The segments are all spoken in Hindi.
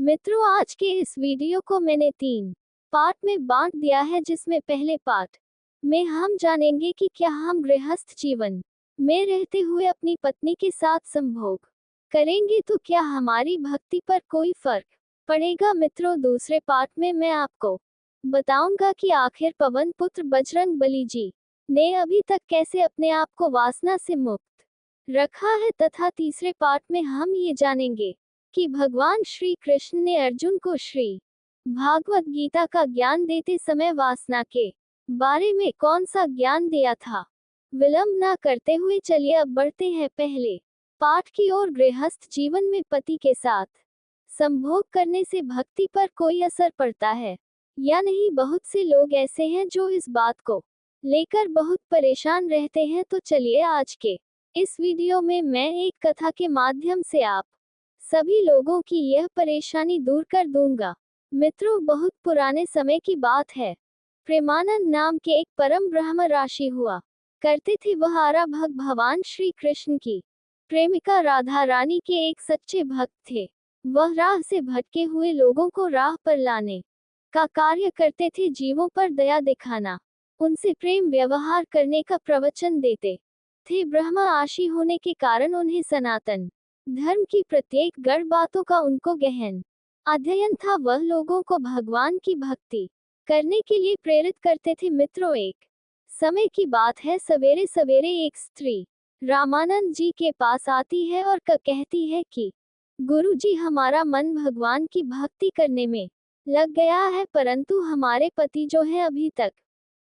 मित्रों, आज के इस वीडियो को मैंने 3 पार्ट में बांट दिया है, जिसमें पहले पार्ट में हम जानेंगे कि क्या हम गृहस्थ जीवन में रहते हुए अपनी पत्नी के साथ संभोग करेंगे तो क्या हमारी भक्ति पर कोई फर्क पड़ेगा। मित्रों, दूसरे पार्ट में मैं आपको बताऊंगा कि आखिर पवन पुत्र बजरंग बली जी ने अभी तक कैसे अपने आप को वासना से मुक्त रखा है, तथा तीसरे पार्ट में हम ये जानेंगे कि भगवान श्री कृष्ण ने अर्जुन को श्री भागवत गीता का ज्ञान देते समय वासना के बारे में कौन सा ज्ञान दिया था। विलंब ना करते हुए चलिए अब बढ़ते हैं पहले पाठ की ओर। गृहस्थ जीवन में पति के साथ संभोग करने से भक्ति पर कोई असर पड़ता है या नहीं। बहुत से लोग ऐसे हैं जो इस बात को लेकर बहुत परेशान रहते हैं। तो चलिए आज के इस वीडियो में मैं एक कथा के माध्यम से आप सभी लोगों की यह परेशानी दूर कर दूंगा। मित्रों, बहुत पुराने समय की बात है। प्रेमानंद नाम के एक परम ब्रह्म राशि हुआ करते थे। वह आराभक भगवान श्री कृष्ण की प्रेमिका राधा रानी के एक सच्चे भक्त थे। वह राह से भटके हुए लोगों को राह पर लाने का कार्य करते थे, जीवों पर दया दिखाना, उनसे प्रेम व्यवहार करने का प्रवचन देते थे। ब्रह्म आशी होने के कारण उन्हें सनातन धर्म की प्रत्येक गढ़ बातों का उनको गहन अध्ययन था। वह लोगों को भगवान की भक्ति करने के लिए प्रेरित करते थे। मित्रों, एक समय की बात है, सवेरे सवेरे एक स्त्री रामानंद जी के पास आती है और कहती है कि गुरुजी, हमारा मन भगवान की भक्ति करने में लग गया है, परंतु हमारे पति जो है अभी तक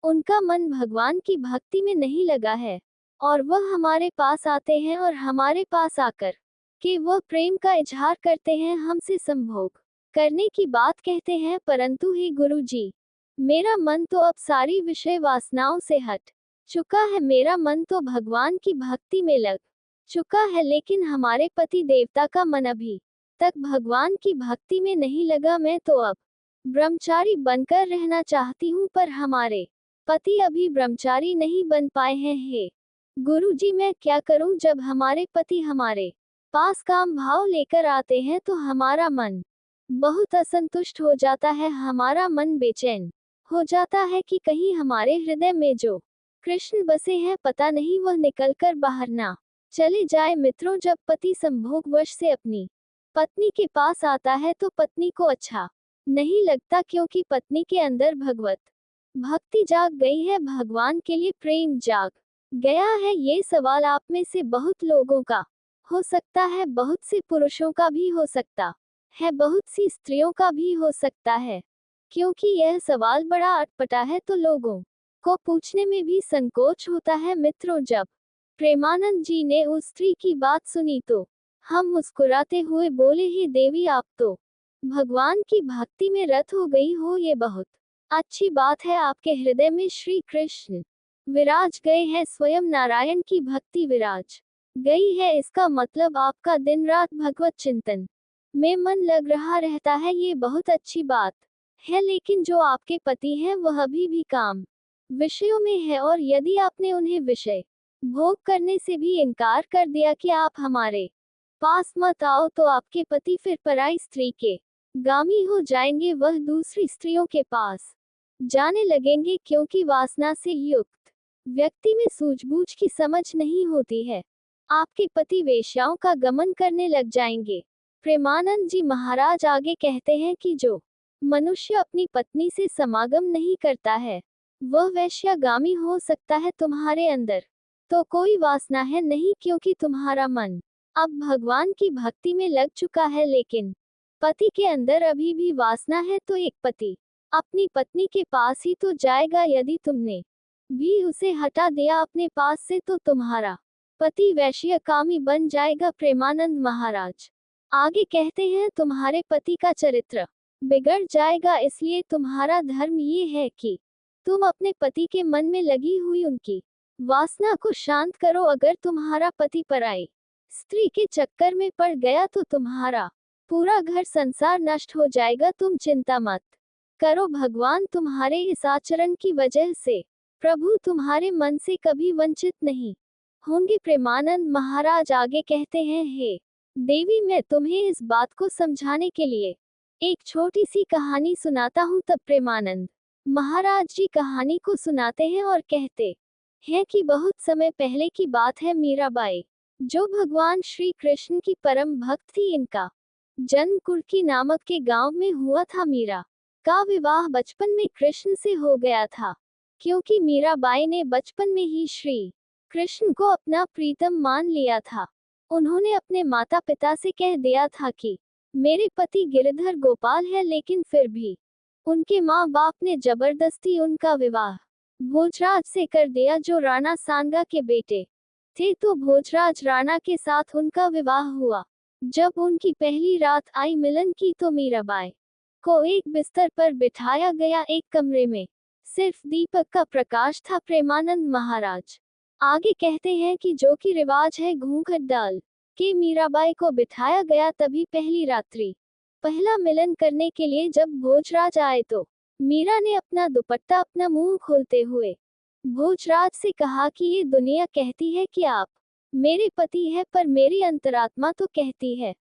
उनका मन भगवान की भक्ति में नहीं लगा है, और वह हमारे पास आते हैं और हमारे पास आकर कि वह प्रेम का इजहार करते हैं, हमसे संभोग करने की बात कहते हैं, परंतु हे गुरुजी, मेरा मन तो अब सारी विषय वासनाओं से हट चुका है। मेरा मन तो भगवान की भक्ति में लग चुका है, लेकिन हमारे पति देवता का मन अभी तक भगवान की भक्ति में नहीं लगा। मैं तो अब ब्रह्मचारी बनकर रहना चाहती हूँ, पर हमारे पति अभी ब्रह्मचारी नहीं बन पाए हैं। हे गुरुजी, मैं क्या करूँ? जब हमारे पति हमारे पास काम भाव लेकर आते हैं तो हमारा मन बहुत असंतुष्ट हो जाता है। हमारा मन बेचैन हो जाता है कि कहीं हमारे हृदय में जो कृष्ण बसे हैं, पता नहीं वह निकलकर बाहर ना चले जाए। मित्रों, जब पति संभोग वश से अपनी पत्नी के पास आता है तो पत्नी को अच्छा नहीं लगता, क्योंकि पत्नी के अंदर भगवत भक्ति जाग गई है, भगवान के लिए प्रेम जाग गया है। ये सवाल आप में से बहुत लोगों का हो सकता है, बहुत से पुरुषों का भी हो सकता है, बहुत सी स्त्रियों का भी हो सकता है। क्योंकि यह सवाल बड़ा अटपटा है तो लोगों को पूछने में भी संकोच होता है। मित्रों, जब प्रेमानंद जी ने उस स्त्री की बात सुनी तो हम मुस्कुराते हुए बोले, हे देवी, आप तो भगवान की भक्ति में रत हो गई हो। ये बहुत अच्छी बात है, आपके हृदय में श्री कृष्ण विराज गए हैं, स्वयं नारायण की भक्ति विराज गई है। इसका मतलब आपका दिन रात भगवत चिंतन में मन लग रहा रहता है। ये बहुत अच्छी बात है, लेकिन जो आपके पति हैं वह अभी भी काम विषयों में है, और यदि आपने उन्हें विषय भोग करने से भी इनकार कर दिया कि आप हमारे पास मत आओ, तो आपके पति फिर पराई स्त्री के गामी हो जाएंगे। वह दूसरी स्त्रियों के पास जाने लगेंगे, क्योंकि वासना से युक्त व्यक्ति में सूझबूझ की समझ नहीं होती है। आपके पति वेश्याओं का गमन करने लग जाएंगे। प्रेमानंद जी महाराज आगे कहते हैं कि जो मनुष्य अपनी पत्नी से समागम नहीं करता है वह वैश्यागामी हो सकता है। तुम्हारे अंदर तो कोई वासना है नहीं, क्योंकि तुम्हारा मन अब भगवान की भक्ति में लग चुका है, लेकिन पति के अंदर अभी भी वासना है। तो एक पति अपनी पत्नी के पास ही तो जाएगा। यदि तुमने भी उसे हटा दिया अपने पास से तो तुम्हारा पति वैश्यकामी बन जाएगा। प्रेमानंद महाराज आगे कहते हैं, तुम्हारे पति का चरित्र बिगड़ जाएगा, इसलिए तुम्हारा धर्म ये है कि तुम अपने पति के मन में लगी हुई उनकी वासना को शांत करो। अगर तुम्हारा पति पराई स्त्री के चक्कर में पड़ गया तो तुम्हारा पूरा घर संसार नष्ट हो जाएगा। तुम चिंता मत करो, भगवान तुम्हारे इस आचरण की वजह से प्रभु तुम्हारे मन से कभी वंचित नहीं होंगे। प्रेमानंद महाराज आगे कहते हैं, हे देवी, मैं तुम्हें इस बात को समझाने के लिए एक छोटी सी कहानी सुनाता हूँ। तब प्रेमानंद महाराज जी कहानी को सुनाते हैं और कहते हैं कि बहुत समय पहले की बात है। मीराबाई, जो भगवान श्री कृष्ण की परम भक्त थी, इनका जन्म कुर्की नामक के गांव में हुआ था। मीरा का विवाह बचपन में कृष्ण से हो गया था, क्योंकि मीराबाई ने बचपन में ही श्री कृष्ण को अपना प्रीतम मान लिया था। उन्होंने अपने माता पिता से कह दिया था कि मेरे पति गिरधर गोपाल है, लेकिन फिर भी उनके माँ बाप ने जबरदस्ती उनका विवाह भोजराज से कर दिया, जो राणा सांगा के बेटे थे। तो भोजराज राणा के साथ उनका विवाह हुआ। जब उनकी पहली रात आई मिलन की, तो मीराबाई को एक बिस्तर पर बिठाया गया। एक कमरे में सिर्फ दीपक का प्रकाश था। प्रेमानंद महाराज आगे कहते हैं कि जो कि रिवाज है, घूंघट डाल के मीराबाई को बिठाया गया। तभी पहली रात्रि पहला मिलन करने के लिए जब भोजराज आए, तो मीरा ने अपना दुपट्टा अपना मुंह खोलते हुए भोजराज से कहा कि ये दुनिया कहती है कि आप मेरे पति है, पर मेरी अंतरात्मा तो कहती है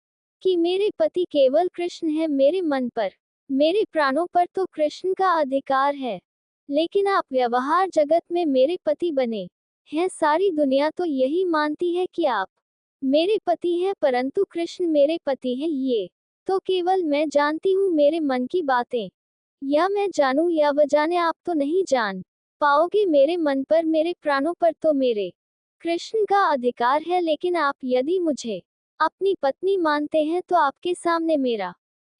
कि मेरे पति केवल कृष्ण है। मेरे मन पर, मेरे प्राणों पर तो कृष्ण का अधिकार है, लेकिन आप व्यवहार जगत में मेरे पति बने हैं। सारी दुनिया तो यही मानती है कि आप मेरे पति हैं, परंतु कृष्ण मेरे पति हैं, ये तो केवल मैं जानती हूँ। मेरे मन की बातें या मैं जानूं या वह जाने, आप तो नहीं जान पाओगे। मेरे मन पर, मेरे प्राणों पर तो मेरे कृष्ण का अधिकार है, लेकिन आप यदि मुझे अपनी पत्नी मानते हैं, तो आपके सामने मेरा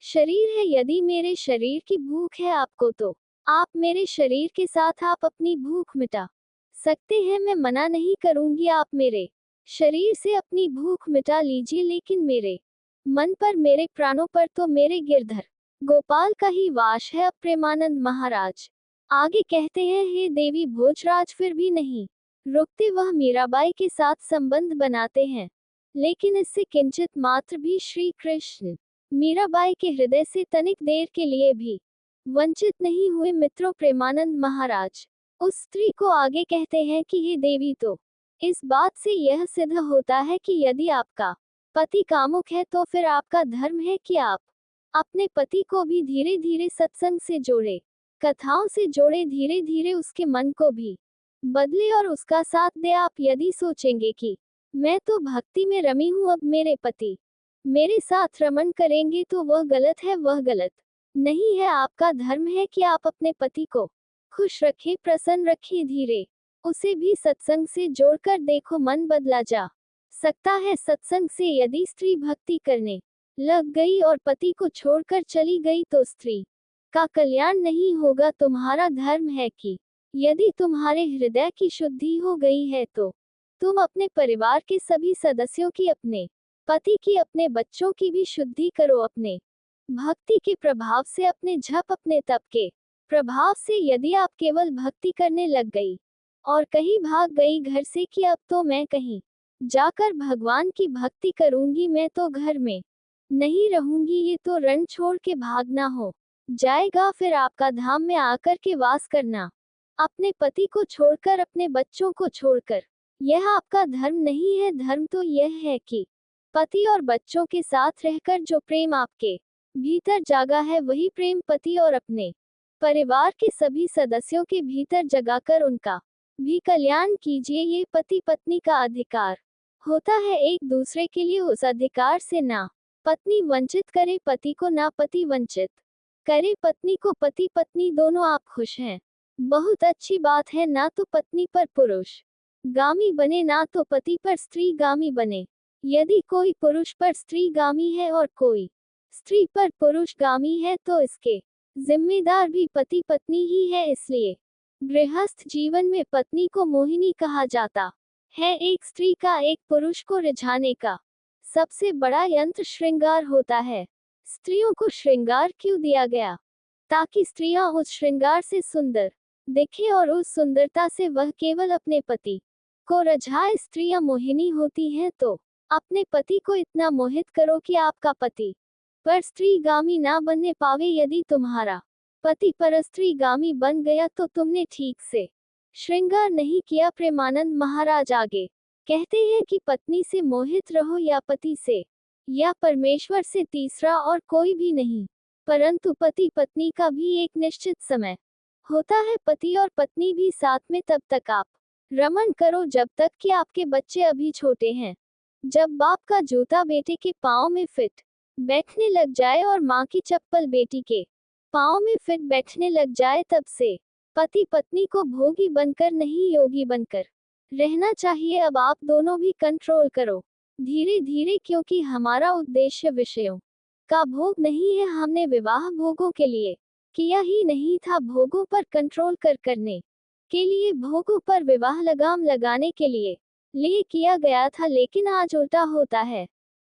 शरीर है। यदि मेरे शरीर की भूख है आपको, तो आप मेरे शरीर के साथ आप अपनी भूख मिटा सकते हैं। मैं मना नहीं करूंगी, आप मेरे शरीर से अपनी भूख मिटा लीजिए, लेकिन मेरे मन पर, मेरे प्राणों पर तो मेरे गिरधर गोपाल का ही वास है। अब प्रेमानंद महाराज आगे कहते हैं, हे देवी, भोजराज फिर भी नहीं रुकते। वह मीराबाई के साथ संबंध बनाते हैं, लेकिन इससे किंचित मात्र भी श्री कृष्ण मीराबाई के हृदय से तनिक देर के लिए भी वंचित नहीं हुए। मित्रों, प्रेमानंद महाराज उस स्त्री को आगे कहते हैं कि हे देवी, तो इस बात से यह सिद्ध होता है कि यदि आपका पति कामुक है, तो फिर आपका धर्म है कि आप अपने पति को भी धीरे धीरे सत्संग से जोड़े, कथाओं से जोड़े, धीरे धीरे उसके मन को भी बदले और उसका साथ दे। आप यदि सोचेंगे कि मैं तो भक्ति में रमी हूँ, अब मेरे पति मेरे साथ रमन करेंगे, तो वह गलत है, वह गलत नहीं है। आपका धर्म है कि आप अपने पति को खुश रखें, प्रसन्न रखें, धीरे उसे भी सत्संग से जोड़कर देखो, मन बदला जा सकता है सत्संग से। यदि स्त्री भक्ति करने लग गई और पति को छोड़कर चली गई, तो स्त्री का कल्याण नहीं होगा। तुम्हारा धर्म है कि यदि तुम्हारे हृदय की शुद्धि हो गई है, तो तुम अपने परिवार के सभी सदस्यों की, अपने पति की, अपने बच्चों की भी शुद्धि करो। अपने भक्ति के प्रभाव से, अपने जप, अपने तप के प्रभाव से यदि आप केवल भक्ति करने लग गई और कहीं भाग गई घर से कि अब तो मैं कहीं जाकर भगवान की भक्ति करूंगी, मैं तो घर में नहीं रहूंगी, ये तो रण छोड़ के भागना हो जाएगा। फिर आपका धाम में आकर के वास करना, अपने पति को छोड़कर, अपने बच्चों को छोड़कर, यह आपका धर्म नहीं है। धर्म तो यह है कि पति और बच्चों के साथ रहकर जो प्रेम आपके भीतर जागा है, वही प्रेम पति और अपने परिवार के सभी सदस्यों के भीतर जगाकर उनका भी कल्याण कीजिए। ये पति पत्नी का अधिकार होता है एक दूसरे के लिए। उस अधिकार से ना पत्नी वंचित करे पति को, ना पति वंचित करे पत्नी को। पति पत्नी दोनों आप खुश हैं, बहुत अच्छी बात है। ना तो पत्नी पर पुरुष गामी बने, ना तो पति पर स्त्री गामी बने। यदि कोई पुरुष पर स्त्री गामी है और कोई स्त्री पर पुरुष गामी है, तो इसके जिम्मेदार भी पति पत्नी ही है। इसलिए गृहस्थ जीवन में पत्नी को मोहिनी कहा जाता है। एक स्त्री का एक पुरुष को रिझाने का सबसे बड़ा यंत्र श्रृंगार होता है। स्त्रियों को श्रृंगार क्यों दिया गया? ताकि स्त्रियां उस श्रृंगार से सुंदर दिखे और उस सुंदरता से वह केवल अपने पति को रिझाए। स्त्रियां मोहिनी होती हैं, तो अपने पति को इतना मोहित करो कि आपका पति पर स्त्रीगामी ना बनने पावे। यदि तुम्हारा पति पर स्त्रीगामी बन गया, तो तुमने ठीक से श्रृंगार नहीं किया। प्रेमानंद महाराज आगे कहते हैं कि पत्नी से मोहित रहो, या पति से, या परमेश्वर से, तीसरा और कोई भी नहीं। परंतु पति पत्नी का भी एक निश्चित समय होता है। पति और पत्नी भी साथ में तब तक आप रमण करो जब तक कि आपके बच्चे अभी छोटे हैं। जब बाप का जूता बेटे के पाँव में फिट बैठने लग जाए और माँ की चप्पल बेटी के पाँव में फिट बैठने लग जाए, तब से पति पत्नी को भोगी बनकर नहीं योगी बनकर रहना चाहिए। अब आप दोनों भी कंट्रोल करो धीरे धीरे, क्योंकि हमारा उद्देश्य विषयों का भोग नहीं है। हमने विवाह भोगों के लिए किया ही नहीं था, भोगों पर कंट्रोल करने के लिए, भोगों पर विवाह लगाम लगाने के लिए किया गया था। लेकिन आज उल्टा होता है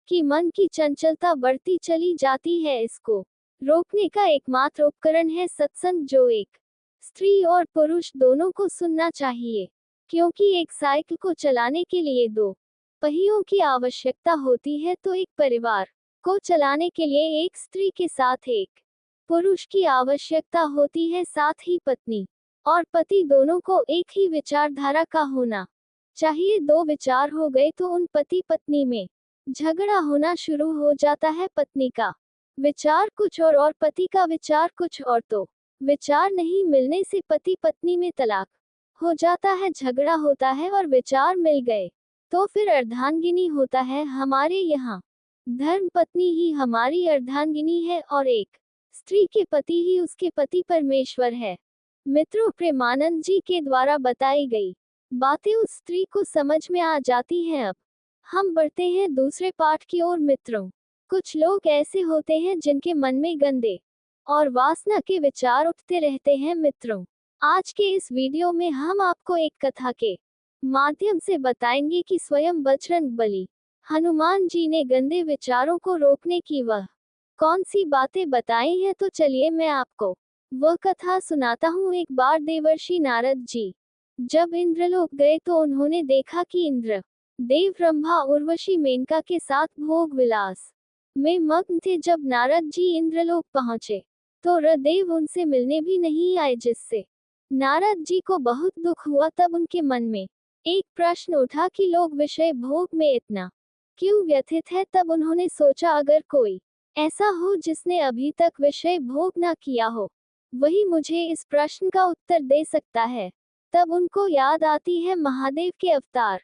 कि मन की चंचलता बढ़ती चली जाती है। इसको रोकने का एकमात्र उपकरण है सत्संग, जो एक स्त्री और पुरुष दोनों को सुनना चाहिए, क्योंकि एक साइकिल को चलाने के लिए दो पहियों की आवश्यकता होती है, तो एक परिवार को चलाने के लिए एक स्त्री के साथ एक पुरुष की आवश्यकता होती है। साथ ही पत्नी और पति दोनों को एक ही विचारधारा का होना चाहिए। दो विचार हो गए तो उन पति पत्नी में झगड़ा होना शुरू हो जाता है। पत्नी का विचार कुछ और पति का विचार कुछ और, तो विचार नहीं मिलने से पति पत्नी में तलाक हो जाता है, झगड़ा होता है। और विचार मिल गए तो फिर अर्धांगिनी होता है। हमारे यहाँ धर्म पत्नी ही हमारी अर्धांगिनी है और एक स्त्री के पति ही उसके पति परमेश्वर है। मित्रों, प्रेमानंद जी के द्वारा बताई गई बातें उस स्त्री को समझ में आ जाती हैं। अब हम बढ़ते हैं दूसरे पाठ की ओर। मित्रों, कुछ लोग ऐसे होते हैं जिनके मन में गंदे और वासना के विचार उठते रहते हैं। मित्रों, आज के इस वीडियो में हम आपको एक कथा के माध्यम से बताएंगे कि स्वयं बजरंग बली हनुमान जी ने गंदे विचारों को रोकने की वह कौन सी बातें बताई हैं। तो चलिए मैं आपको वह कथा सुनाता हूँ। एक बार देवर्षि नारद जी जब इंद्रलोक गए तो उन्होंने देखा कि इंद्र देव रंभा उर्वशी मेनका के साथ भोग विलास में मग्न थे। जब नारद जी इंद्रलोक पहुंचे तो रदेव उनसे मिलने भी नहीं आए, जिससे नारद जी को बहुत दुख हुआ। तब उनके मन में एक प्रश्न उठा कि लोग विषय भोग में इतना क्यों व्यथित है। तब उन्होंने सोचा, अगर कोई ऐसा हो जिसने अभी तक विषय भोग न किया हो, वही मुझे इस प्रश्न का उत्तर दे सकता है। तब उनको याद आती है महादेव के अवतार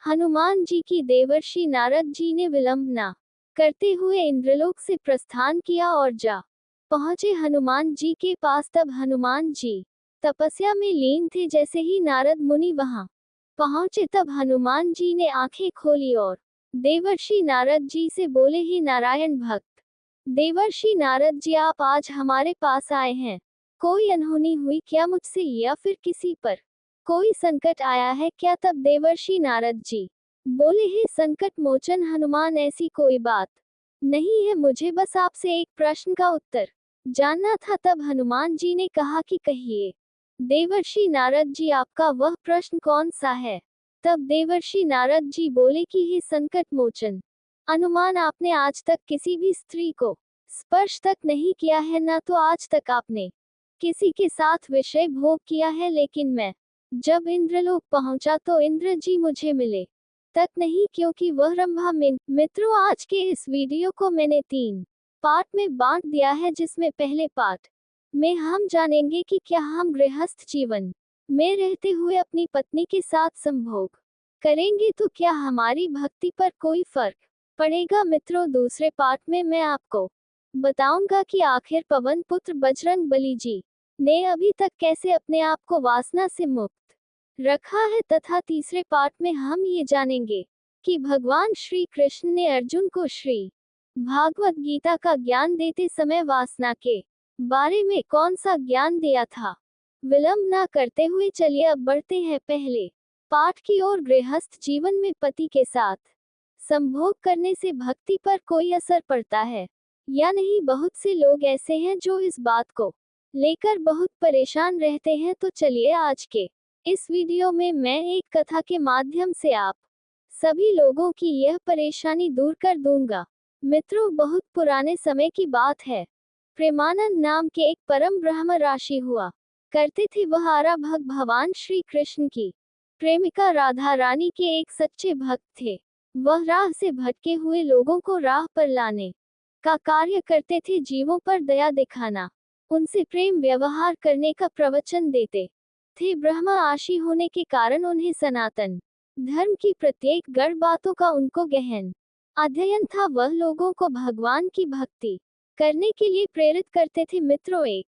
हनुमान जी की। देवर्षि नारद जी ने विलंब न करते हुए इंद्रलोक से प्रस्थान किया और जा पहुंचे हनुमान जी के पास। तब हनुमान जी तपस्या में लीन थे। जैसे ही नारद मुनि वहां पहुंचे तब हनुमान जी ने आंखें खोली और देवर्षि नारद जी से बोले, ही नारायण भक्त देवर्षि नारद जी, आप आज हमारे पास आए हैं। कोई अनहोनी हुई क्या मुझसे, या फिर किसी पर कोई संकट आया है क्या? तब देवर्षि नारद जी बोले, हे संकट मोचन हनुमान, ऐसी कोई बात नहीं है। मुझे बस आपसे एक प्रश्न का उत्तर जानना था। तब हनुमान जी ने कहा कि कहिए देवर्षि नारद जी, आपका वह प्रश्न कौन सा है? तब देवर्षि नारद जी बोले कि हे संकट मोचन हनुमान, आपने आज तक किसी भी स्त्री को स्पर्श तक नहीं किया है, न तो आज तक आपने किसी के साथ विषय भोग किया है। लेकिन मैं जब इंद्रलोक पहुंचा तो इंद्र जी मुझे मिले तक नहीं, क्योंकि वह रंभा में। मित्रों, आज के इस वीडियो को मैंने 3 पार्ट में बांट दिया है, जिसमें पहले पार्ट में हम जानेंगे कि क्या हम गृहस्थ जीवन में रहते हुए अपनी पत्नी के साथ संभोग करेंगे तो क्या हमारी भक्ति पर कोई फर्क पड़ेगा। मित्रों, दूसरे पार्ट में मैं आपको बताऊंगा कि आखिर पवन पुत्र बजरंग बली जी ने अभी तक कैसे अपने आप को वासना से मुक्त रखा है। तथा तीसरे पार्ट में हम ये जानेंगे कि भगवान श्री कृष्ण ने अर्जुन को श्री भागवत गीता का ज्ञान देते समय वासना के बारे में कौन सा ज्ञान दिया था। विलंब ना करते हुए चलिए अब बढ़ते हैं पहले पाठ की ओर। गृहस्थ जीवन में पति के साथ संभोग करने से भक्ति पर कोई असर पड़ता है या नहीं? बहुत से लोग ऐसे हैं जो इस बात को लेकर बहुत परेशान रहते हैं। तो चलिए आज के इस वीडियो में मैं एक कथा के माध्यम से आप सभी लोगों की यह परेशानी दूर कर दूंगा। मित्रों, बहुत पुराने समय की बात है। प्रेमानंद नाम के एक परम ब्रह्म राशि हुआ करते थे। वह आराभक भगवान श्री कृष्ण की प्रेमिका राधा रानी के एक सच्चे भक्त थे। वह राह से भटके हुए लोगों को राह पर लाने का कार्य करते थे, जीवों पर दया दिखाना, उनसे प्रेम व्यवहार करने का प्रवचन देते थे। ब्रह्मा आशी होने के कारण उन्हें सनातन धर्म की प्रत्येक गढ़ बातों का उनको गहन अध्ययन था। वह लोगों को भगवान की भक्ति करने के लिए प्रेरित करते थे। मित्रों, एक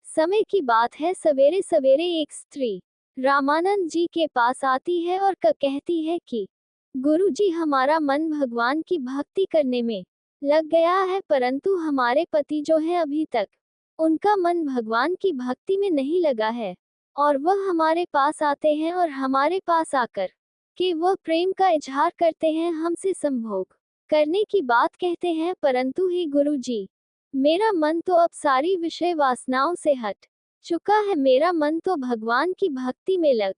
समय की बात है, सवेरे सवेरे एक स्त्री रामानंद जी के पास आती है और कहती है कि गुरुजी, हमारा मन भगवान की भक्ति करने में लग गया है, परंतु हमारे पति जो है अभी तक उनका मन भगवान की भक्ति में नहीं लगा है, और वह हमारे पास आते हैं और हमारे पास आकर कि वह प्रेम का इजहार करते हैं, हमसे संभोग करने की बात कहते हैं, परंतु हे गुरुजी, मेरा मन तो अब सारी विषय वासनाओं से हट चुका है, मेरा मन तो भगवान की भक्ति में लग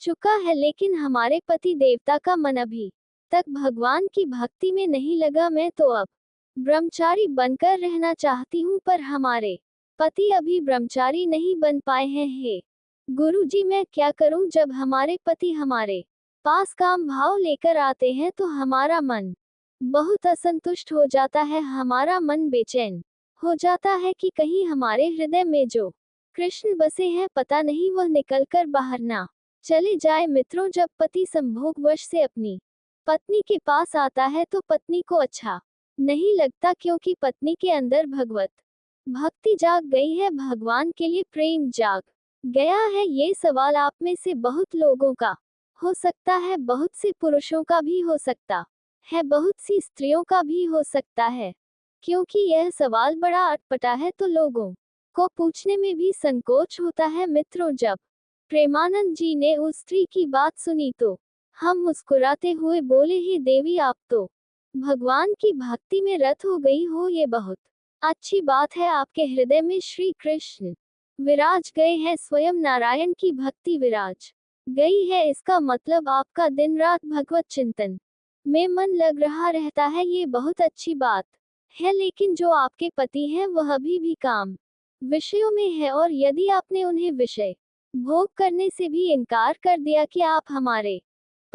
चुका है, लेकिन हमारे पति देवता का मन अभी तक भगवान की भक्ति में नहीं लगा। मैं तो अब ब्रह्मचारी बनकर रहना चाहती हूँ, पर हमारे पति अभी ब्रह्मचारी नहीं बन पाए हैं। हे गुरुजी, मैं क्या करूँ? जब हमारे पति हमारे पास काम भाव लेकर आते हैं तो हमारा मन बहुत असंतुष्ट हो जाता है, हमारा मन बेचैन हो जाता है कि कहीं हमारे हृदय में जो कृष्ण बसे हैं, पता नहीं वह निकलकर बाहर ना चले जाए। मित्रों, जब पति संभोग वश से अपनी पत्नी के पास आता है तो पत्नी को अच्छा नहीं लगता, क्योंकि पत्नी के अंदर भगवत भक्ति जाग गई है, भगवान के लिए प्रेम जाग गया है। ये सवाल आप में से बहुत लोगों का हो सकता है, बहुत से पुरुषों का भी हो सकता है, बहुत सी स्त्रियों का भी हो सकता है। क्योंकि यह सवाल बड़ा अटपटा है तो लोगों को पूछने में भी संकोच होता है। मित्रों, जब प्रेमानंद जी ने उस स्त्री की बात सुनी तो हम मुस्कुराते हुए बोले, हे देवी, आप तो भगवान की भक्ति में रत हो गई हो, ये बहुत अच्छी बात है। आपके हृदय में श्री कृष्ण विराज गए हैं, स्वयं नारायण की भक्ति विराज गई है, इसका मतलब आपका दिन रात भगवत चिंतन में मन लग रहा रहता है, ये बहुत अच्छी बात है। लेकिन जो आपके पति हैं वह अभी भी काम विषयों में है, और यदि आपने उन्हें विषय भोग करने से भी इनकार कर दिया कि आप हमारे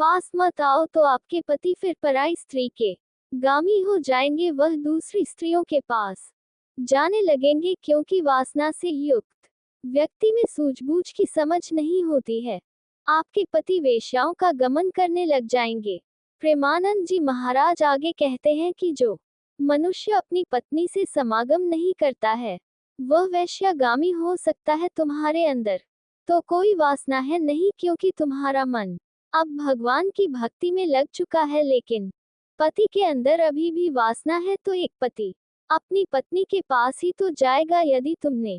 पास मत आओ, तो आपके पति फिर पराई स्त्री के गामी हो जाएंगे, वह दूसरी स्त्रियों के पास जाने लगेंगे, क्योंकि वासना से युक्त व्यक्ति में सूझबूझ की समझ नहीं होती है। आपके पति वेश्याओं का गमन करने लग जाएंगे। प्रेमानंद जी महाराज आगे कहते हैं कि जो मनुष्य अपनी पत्नी से समागम नहीं करता है वह वैश्यागामी हो सकता है। तुम्हारे अंदर तो कोई वासना है नहीं, क्योंकि तुम्हारा मन अब भगवान की भक्ति में लग चुका है, लेकिन पति के अंदर अभी भी वासना है। तो एक पति अपनी पत्नी के पास ही तो जाएगा, यदि तुमने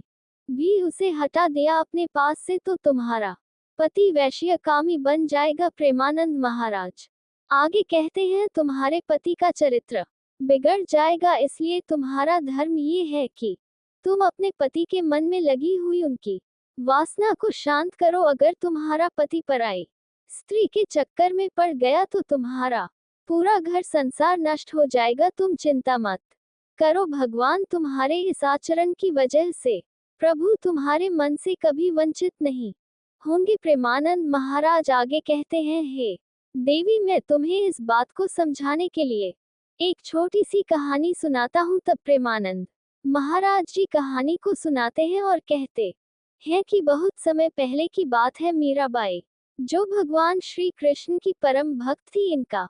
भी उसे हटा दिया अपने पास से तो तुम्हारा पति वैश्यकामी बन जाएगा। प्रेमानंद महाराज आगे कहते हैं, तुम्हारे पति का चरित्र बिगड़ जाएगा, इसलिए तुम्हारा धर्म ये है कि तुम अपने पति के मन में लगी हुई उनकी वासना को शांत करो। अगर तुम्हारा पति पराई स्त्री के चक्कर में पड़ गया तो तुम्हारा पूरा घर संसार नष्ट हो जाएगा। तुम चिंता मत करो, भगवान तुम्हारे इस आचरण की वजह से प्रभु तुम्हारे मन से कभी वंचित नहीं होंगे। प्रेमानंद महाराज आगे कहते हैं, हे देवी, मैं तुम्हें इस बात को समझाने के लिए एक छोटी सी कहानी सुनाता हूँ। तब प्रेमानंद महाराज जी कहानी को सुनाते हैं और कहते हैं कि बहुत समय पहले की बात है। मीराबाई जो भगवान श्री कृष्ण की परम भक्त थी, इनका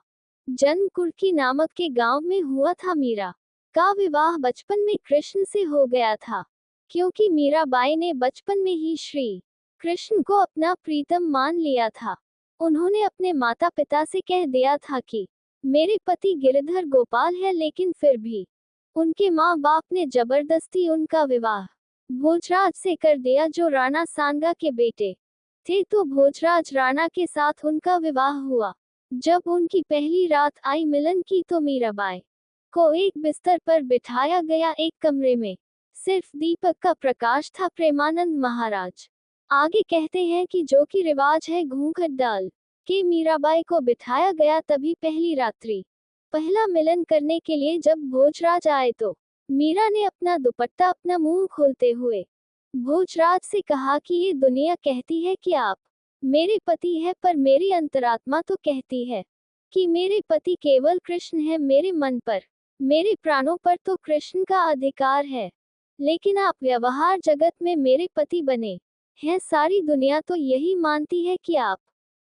जन्म कुर्की नामक के गांव में हुआ था। मीरा का विवाह बचपन में कृष्ण से हो गया था, क्योंकि मीराबाई ने बचपन में ही श्री कृष्ण को अपना प्रीतम मान लिया था। उन्होंने अपने माता पिता से कह दिया था कि मेरे पति गिरधर गोपाल है, लेकिन फिर भी उनके माँ बाप ने जबरदस्ती उनका विवाह भोजराज से कर दिया, जो राणा सांगा के बेटे थे। तो भोजराज राणा के साथ उनका विवाह हुआ। जब उनकी पहली रात आई मिलन की, तो मीराबाई को एक बिस्तर पर बिठाया गया। एक कमरे में सिर्फ दीपक का प्रकाश था। प्रेमानंद महाराज आगे कहते हैं कि जो कि रिवाज है, घूंघट डाल के मीराबाई को बिठाया गया। तभी पहली रात्रि पहला मिलन करने के लिए जब भोजराज आए तो मीरा ने अपना दुपट्टा अपना मुंह खोलते हुए भोजराज से कहा कि ये दुनिया कहती है कि आप मेरे पति है, पर मेरी अंतरात्मा तो कहती है कि मेरे पति केवल कृष्ण है। मेरे मन पर मेरे प्राणों पर तो कृष्ण का अधिकार है, लेकिन आप व्यवहार जगत में मेरे पति बने हैं। सारी दुनिया तो यही मानती है कि आप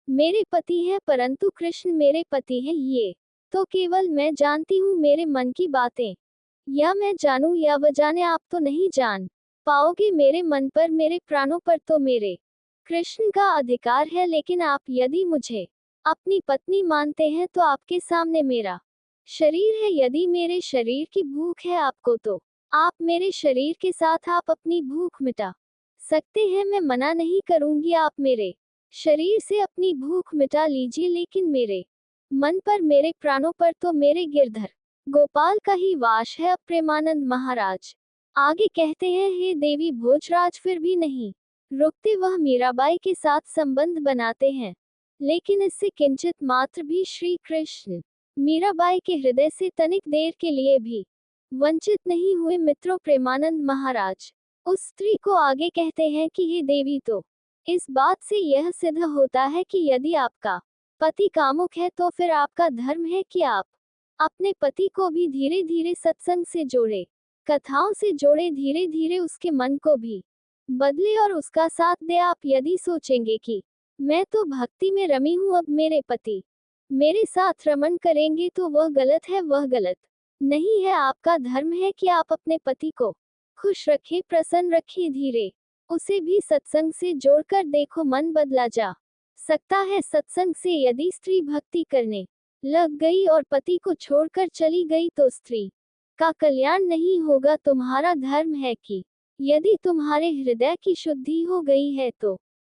मेरे पति हैं, परंतु कृष्ण मेरे पति हैं, ये तो केवल मैं जानती हूँ। मेरे मन की बातें या मैं जानूं या वह जाने, आप तो नहीं जान पाओगे। मेरे मन पर, मेरे प्राणों पर तो मेरे कृष्ण का अधिकार है, लेकिन आप यदि मुझे अपनी पत्नी मानते हैं तो आपके सामने मेरा शरीर है। यदि मेरे शरीर की भूख है आपको, तो आप मेरे शरीर के साथ आप अपनी भूख मिटा सकते हैं। मैं मना नहीं करूंगी, आप मेरे शरीर से अपनी भूख मिटा लीजिए, लेकिन मेरे मन पर, मेरे प्राणों पर तो मेरे गिरधर गोपाल का ही वास है। अब प्रेमानंद महाराज आगे कहते हैं, हे देवी भोजराज फिर भी नहीं रुकते, वह मीराबाई के साथ संबंध बनाते हैं, लेकिन इससे किंचित मात्र भी श्री कृष्ण मीराबाई के हृदय से तनिक देर के लिए भी वंचित नहीं हुए। मित्रों, प्रेमानंद महाराज उस स्त्री को आगे कहते हैं कि हे देवी, तो इस बात से यह सिद्ध होता है कि यदि आपका पति कामुक है तो फिर आपका धर्म है कि आप अपने पति को भी धीरे धीरे सत्संग से जोड़े, कथाओं से जोड़े, धीरे धीरे उसके मन को भी बदले और उसका साथ दे। आप यदि सोचेंगे कि मैं तो भक्ति में रमी हूँ, अब मेरे पति मेरे साथ रमण करेंगे, तो वह गलत है, वह गलत नहीं है। आपका धर्म है कि आप अपने पति को खुश रखें, प्रसन्न रखिए, धीरे उसे भी सत्संग से जोड़कर देखो, मन बदला जा सकता है सत्संग से। यदि स्त्री भक्ति करने लग गई और पति को छोड़कर चली गई तो स्त्री का कल्याण नहीं होगा। तुम्हारा धर्म है कि यदि तुम्हारे हृदय की शुद्धि हो गई है तो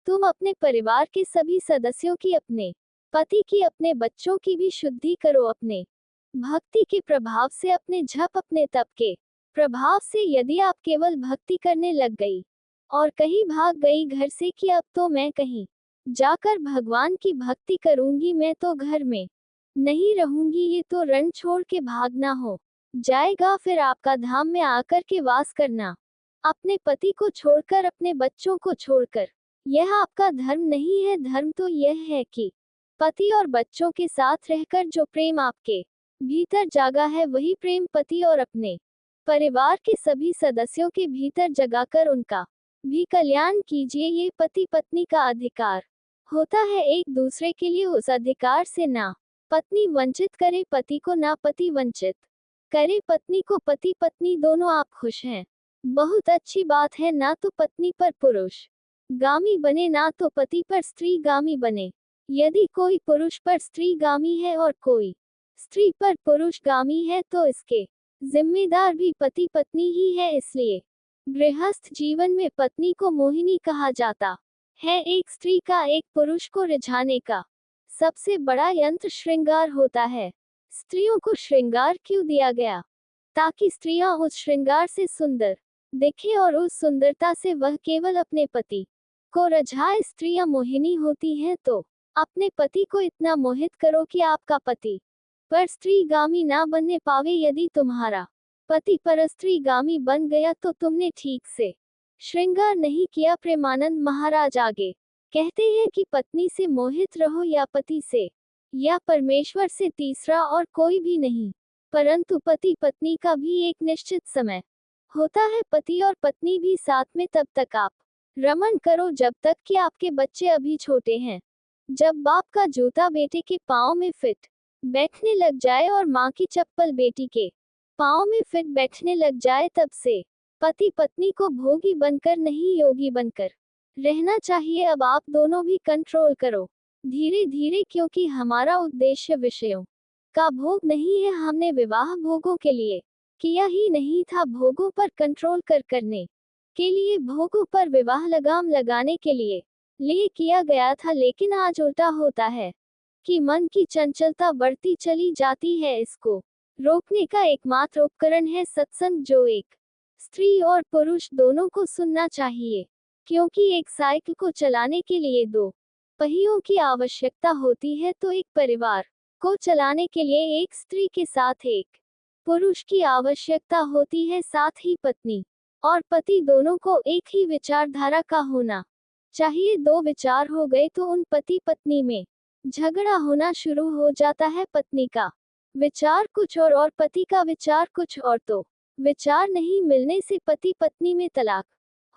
तुम अपने परिवार के सभी सदस्यों की, अपने पति की, अपने बच्चों की भी शुद्धि करो। अपने भक्ति के प्रभाव से, अपने जप, अपने तप के प्रभाव से यदि आप केवल भक्ति करने लग गई और कहीं भाग गई घर से कि अब तो मैं कहीं जाकर भगवान की भक्ति करूंगी, मैं तो घर में नहीं रहूंगी, ये तो रण छोड़ के भागना हो जाएगा। फिर आपका धाम में आकर के वास करना, अपने पति को छोड़कर, अपने बच्चों को छोड़कर, यह आपका धर्म नहीं है। धर्म तो यह है कि पति और बच्चों के साथ रहकर जो प्रेम आपके भीतर जागा है, वही प्रेम पति और अपने परिवार के सभी सदस्यों के भीतर जगाकर उनका भी कल्याण कीजिए। ये पति पत्नी का अधिकार होता है एक दूसरे के लिए। उस अधिकार से ना पत्नी वंचित करे पति को, ना पति वंचित करे पत्नी को। पति पत्नी दोनों आप खुश हैं, बहुत अच्छी बात है। ना तो पत्नी पर पुरुष गामी बने, ना तो पति पर स्त्री गामी बने। यदि कोई पुरुष पर स्त्री गामी है और कोई स्त्री पर पुरुष गामी है, तो इसके जिम्मेदार भी पति पत्नी ही है। इसलिए गृहस्थ जीवन में पत्नी को मोहिनी कहा जाता है। एक स्त्री का एक पुरुष को रिझाने का सबसे बड़ा यंत्र श्रृंगार होता है। स्त्रियों को श्रृंगार क्यों दिया गया? ताकि स्त्रियां उस श्रृंगार से सुंदर दिखे और उस सुंदरता से वह केवल अपने पति को रिझाए। स्त्रियां मोहिनी होती हैं, तो अपने पति को इतना मोहित करो कि आपका पति पर स्त्रीगामी ना बनने पावे। यदि तुम्हारा पति पर स्त्रीगामी बन गया तो तुमने ठीक से श्रृंगार नहीं किया। प्रेमानंद महाराज आगे कहते हैं कि पत्नी से मोहित रहो या पति से या परमेश्वर से, तीसरा और कोई भी नहीं। परंतु पति पत्नी का भी एक निश्चित समय होता है। पति और पत्नी भी साथ में तब तक आप रमण करो जब तक कि आपके बच्चे अभी छोटे हैं। जब बाप का जूता बेटे के पाँव में फिट बैठने लग जाए और माँ की चप्पल बेटी के पाँव में फिट बैठने लग जाए, तब से पति पत्नी को भोगी बनकर नहीं, योगी बनकर रहना चाहिए। अब आप दोनों भी कंट्रोल करो धीरे धीरे, क्योंकि हमारा उद्देश्य विषयों का भोग नहीं है। हमने विवाह भोगों के लिए किया ही नहीं था, भोगों पर कंट्रोल करने के लिए, भोगों पर विवाह लगाम लगाने के लिए किया गया था। लेकिन आज उल्टा होता है कि मन की चंचलता बढ़ती चली जाती है। इसको रोकने का एकमात्र उपकरण है सत्संग, जो एक स्त्री और पुरुष दोनों को सुनना चाहिए। क्योंकि एक साइकिल को चलाने के लिए दो पहियों की आवश्यकता होती है, तो एक परिवार को चलाने के लिए एक स्त्री के साथ एक पुरुष की आवश्यकता होती है। साथ ही पत्नी और पति दोनों को एक ही विचारधारा का होना चाहिए। दो विचार हो गए तो उन पति पत्नी में झगड़ा होना शुरू हो जाता है। पत्नी का विचार कुछ और पति का विचार कुछ और। तो विचार नहीं मिलने से पति पत्नी में तलाक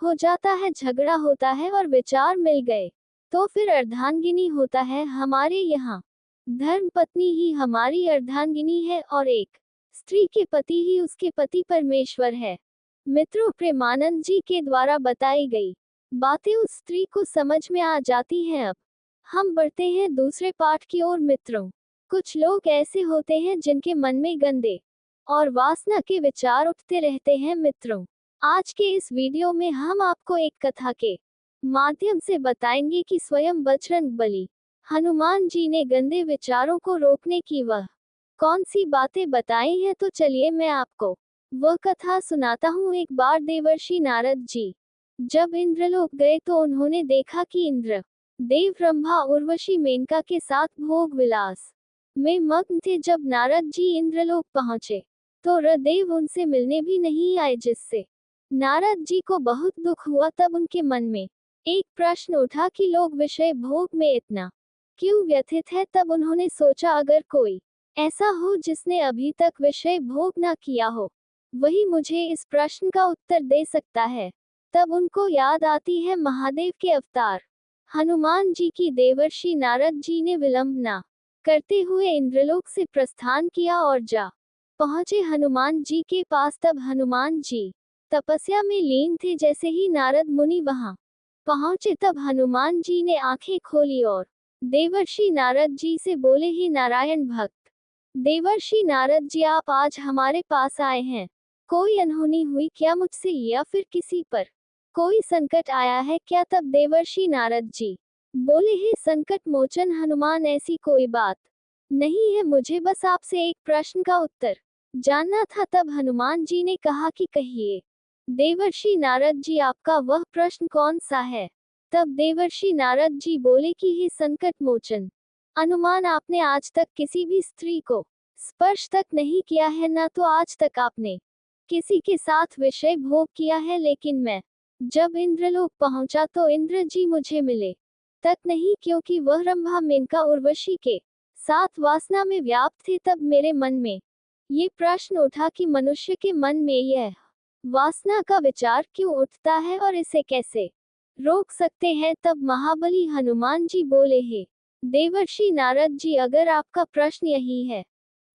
हो जाता है, झगड़ा होता है, और विचार मिल गए तो फिर अर्धांगिनी होता है। हमारे यहाँ धर्म पत्नी ही हमारी अर्धांगिनी है और एक स्त्री के पति ही उसके पति परमेश्वर है। मित्रों, प्रेमानंद जी के द्वारा बताई गई बातें उस स्त्री को समझ में आ जाती हैं। अब हम बढ़ते हैं दूसरे पाठ की ओर। मित्रों, कुछ लोग ऐसे होते हैं जिनके मन में गंदे और वासना के विचार उठते रहते हैं। मित्रों, आज के इस वीडियो में हम आपको एक कथा के माध्यम से बताएंगे कि स्वयं बजरंग बली हनुमान जी ने गंदे विचारों को रोकने की वह कौन सी बातें बताई हैं। तो चलिए मैं आपको वह कथा सुनाता हूँ। एक बार देवर्षि नारद जी जब इंद्रलोक गए तो उन्होंने देखा कि इंद्र देव रंभा उर्वशी मेनका के साथ भोग विलास में मग्न थे। जब नारद जी इंद्रलोक पहुंचे तो रदेव उनसे मिलने भी नहीं आए, जिससे नारद जी को बहुत दुख हुआ। तब उनके मन में एक प्रश्न उठा कि लोग विषय भोग में इतना क्यों व्यथित है। तब उन्होंने सोचा, अगर कोई ऐसा हो जिसने अभी तक विषय भोग न किया हो, वही मुझे इस प्रश्न का उत्तर दे सकता है। तब उनको याद आती है महादेव के अवतार हनुमान जी की। देवर्षि नारद जी ने विलंब न करते हुए इंद्रलोक से प्रस्थान किया और जा पहुंचे हनुमान जी के पास। तब हनुमान जी तपस्या में लीन थे। जैसे ही नारद मुनि वहां पहुंचे तब हनुमान जी ने आंखें खोली और देवर्षि नारद जी से बोले, ही नारायण भक्त देवर्षि नारद जी, आप आज हमारे पास आए हैं। कोई अनहोनी हुई क्या मुझसे, या फिर किसी पर कोई संकट आया है क्या? तब देवर्षि नारद जी बोले, हे संकट मोचन हनुमान, ऐसी कोई बात नहीं है, मुझे बस आपसे एक प्रश्न का उत्तर जानना था। तब हनुमान जी ने कहा कि कहिए देवर्षि नारद जी, आपका वह प्रश्न कौन सा है? तब देवर्षि नारद जी बोले कि हे संकट मोचन हनुमान, आपने आज तक किसी भी स्त्री को स्पर्श तक नहीं किया है, ना तो आज तक आपने किसी के साथ विषय भोग किया है। लेकिन मैं जब इंद्रलोक पहुंचा तो इंद्र जी मुझे मिले तक नहीं, क्योंकि वह रंभा मेनका उर्वशी के साथ वासना में व्याप्त थे। तब मेरे मन में ये प्रश्न उठा कि मनुष्य के मन में यह वासना का विचार क्यों उठता है और इसे कैसे रोक सकते हैं। तब महाबली हनुमान जी बोले, हे देवर्षि नारद जी, अगर आपका प्रश्न यही है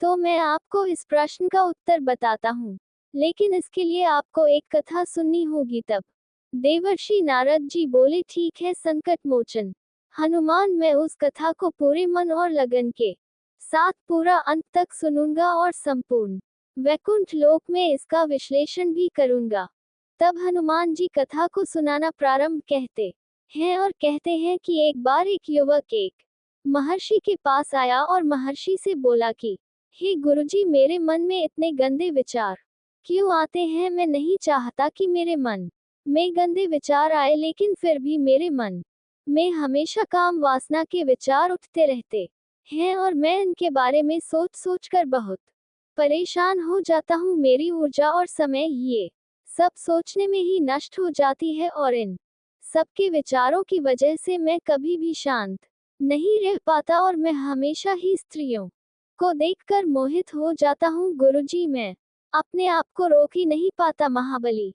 तो मैं आपको इस प्रश्न का उत्तर बताता हूँ, लेकिन इसके लिए आपको एक कथा सुननी होगी। तब देवर्षि नारद जी बोले, ठीक है संकट मोचन हनुमान, मैं उस कथा को पूरे मन और लगन के साथ पूरा अंत तक सुनूंगा और संपूर्ण वैकुंठ लोक में इसका विश्लेषण भी करूंगा। तब हनुमान जी कथा को सुनाना प्रारंभ कहते हैं और कहते हैं कि एक बार एक युवक एक महर्षि के पास आया और महर्षि से बोला कि हे गुरुजी, मेरे मन में इतने गंदे विचार क्यों आते हैं? मैं नहीं चाहता कि मेरे मन में गंदे विचार आए, लेकिन फिर भी मेरे मन में हमेशा काम वासना के विचार उठते रहते हैं और मैं इनके बारे में सोच सोच कर बहुत परेशान हो जाता हूँ। मेरी ऊर्जा और समय ये सब सोचने में ही नष्ट हो जाती है और इन सबके विचारों की वजह से मैं कभी भी शांत नहीं रह पाता और मैं हमेशा ही स्त्रियों को देखकर मोहित हो जाता हूँ। गुरुजी, मैं अपने आप को रोक ही नहीं पाता। महाबली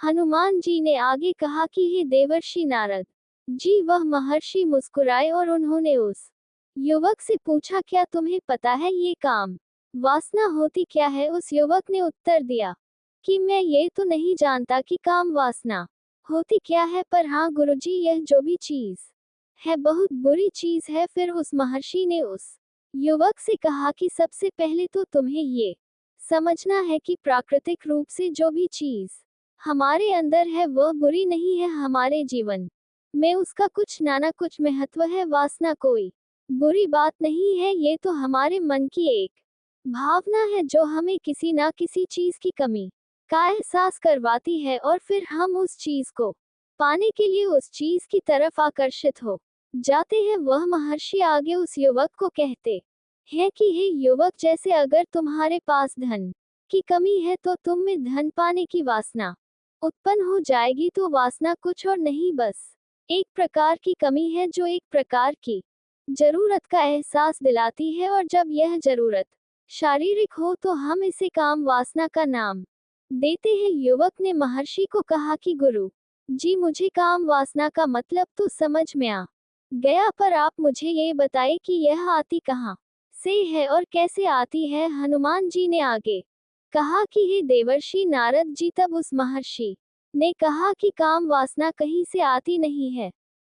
हनुमान जी ने आगे कहा कि हे देवर्षि नारद जी, वह महर्षि मुस्कुराए और उन्होंने उस युवक से पूछा, क्या तुम्हें पता है ये काम वासना होती क्या है? उस युवक ने उत्तर दिया कि मैं ये तो नहीं जानता कि काम वासना होती क्या है, पर हाँ गुरुजी, यह जो भी चीज है बहुत बुरी चीज है। फिर उस महर्षि ने उस युवक से कहा कि सबसे पहले तो तुम्हें ये समझना है कि प्राकृतिक रूप से जो भी चीज हमारे अंदर है वह बुरी नहीं है। हमारे जीवन में उसका कुछ ना कुछ महत्व है। वासना कोई बुरी बात नहीं है, ये तो हमारे मन की एक भावना है जो हमें किसी ना किसी चीज की कमी का एहसास करवाती है और फिर हम उस चीज को पाने के लिए उस चीज की तरफ आकर्षित हो जाते हैं। वह महर्षि आगे उस युवक को कहते हैं कि हे युवक, जैसे अगर तुम्हारे पास धन की कमी है तो तुम में धन पाने की वासना उत्पन्न हो जाएगी। तो वासना कुछ और नहीं, बस एक प्रकार की कमी है जो एक प्रकार की जरूरत का एहसास दिलाती है, और जब यह जरूरत शारीरिक हो तो हम इसे काम वासना का नाम देते हैं। युवक ने महर्षि को कहा कि गुरु जी, मुझे काम वासना का मतलब तो समझ में आ गया, पर आप मुझे ये बताइए कि यह आती कहाँ से है और कैसे आती है। हनुमान जी ने आगे कहा कि हे देवर्षि नारद जी, तब उस महर्षि ने कहा कि काम वासना कहीं से आती नहीं है,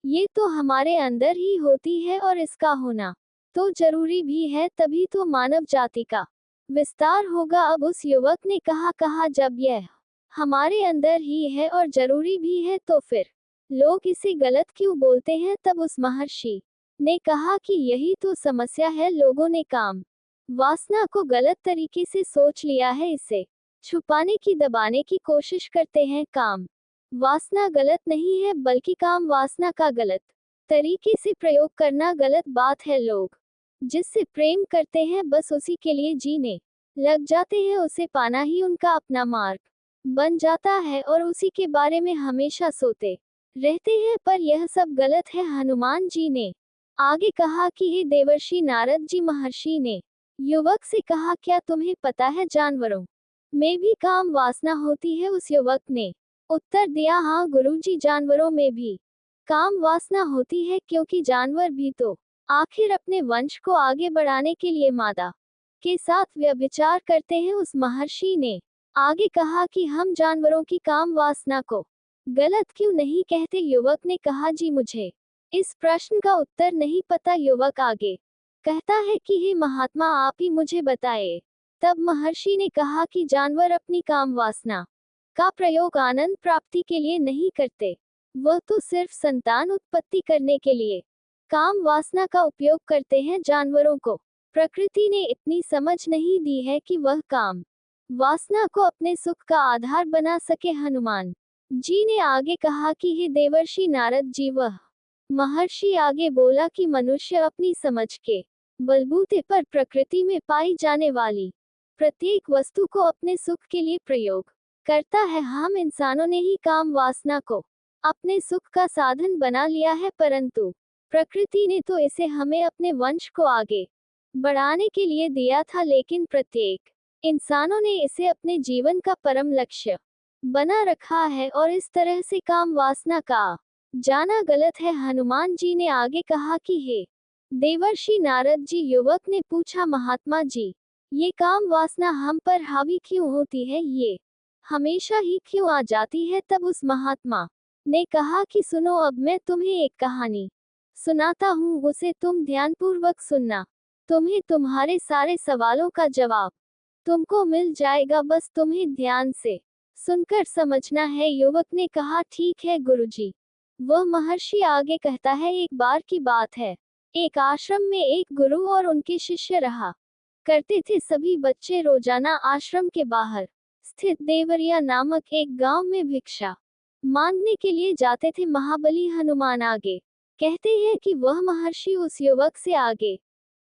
ये तो हमारे अंदर ही होती है और इसका होना तो जरूरी भी है, तभी तो मानव जाति का विस्तार होगा। अब उस युवक ने कहा जब यह हमारे अंदर ही है और जरूरी भी है तो फिर लोग इसे गलत क्यों बोलते हैं। तब उस महर्षि ने कहा कि यही तो समस्या है, लोगों ने काम वासना को गलत तरीके से सोच लिया है, इसे छुपाने की दबाने की कोशिश करते हैं। काम वासना गलत नहीं है, बल्कि काम वासना का गलत तरीके से प्रयोग करना गलत बात है। लोग जिससे प्रेम करते हैं बस उसी के लिए जीने लग जाते हैं, उसे पाना ही उनका अपना मार्ग बन जाता है और उसी के बारे में हमेशा सोते रहते हैं, पर यह सब गलत है। हनुमान जी ने आगे कहा कि हे देवर्षि नारद जी, महर्षि ने युवक से कहा क्या तुम्हें पता है जानवरों में भी काम वासना होती है। उस युवक ने उत्तर दिया, हाँ गुरुजी, जानवरों में भी काम वासना होती है, क्योंकि जानवर भी तो आखिर अपने वंश को आगे बढ़ाने के लिए मादा के साथ व्यभिचार करते हैं। उस महर्षि ने आगे कहा कि हम जानवरों की काम वासना को गलत क्यों नहीं कहते। युवक ने कहा जी, मुझे इस प्रश्न का उत्तर नहीं पता। युवक आगे कहता है कि हे महात्मा, आप ही मुझे बताए। तब महर्षि ने कहा कि जानवर अपनी काम वासना का प्रयोग आनंद प्राप्ति के लिए नहीं करते, वह तो सिर्फ संतान उत्पत्ति करने के लिए काम वासना का उपयोग करते हैं। जानवरों को प्रकृति ने इतनी समझ नहीं दी है कि वह काम वासना को अपने सुख का आधार बना सके। हनुमान जी ने आगे कहा कि हे देवर्षि नारद जी, वह महर्षि आगे बोला कि मनुष्य अपनी समझ के बलबूते पर प्रकृति में पाई जाने वाली प्रत्येक वस्तु को अपने सुख के लिए प्रयोग करता है। हम इंसानों ने ही काम वासना को अपने सुख का साधन बना लिया है, परंतु प्रकृति ने तो इसे हमें अपने वंश को आगे बढ़ाने के लिए दिया था, लेकिन प्रत्येक इंसानों ने इसे अपने जीवन का परम लक्ष्य बना रखा है और इस तरह से काम वासना का जाना गलत है। हनुमान जी ने आगे कहा कि हे देवर्षि नारद जी, युवक ने पूछा महात्मा जी, ये काम वासना हम पर हावी क्यों होती है, ये हमेशा ही क्यों आ जाती है। तब उस महात्मा ने कहा कि सुनो, अब मैं तुम्हें एक कहानी सुनाता हूँ, उसे तुम ध्यानपूर्वक सुनना, तुम्हें तुम्हारे सारे सवालों का जवाब तुमको मिल जाएगा, बस तुम्हें ध्यान से सुनकर समझना है। युवक ने कहा ठीक है गुरुजी। वह महर्षि आगे कहता है, एक बार की बात है, एक आश्रम में एक गुरु और उनके शिष्य रहा करते थे। सभी बच्चे रोजाना आश्रम के बाहर स्थित देवरिया नामक एक गांव में भिक्षा मांगने के लिए जाते थे। महाबली हनुमान आगे कहते हैं कि वह महर्षि उस युवक से आगे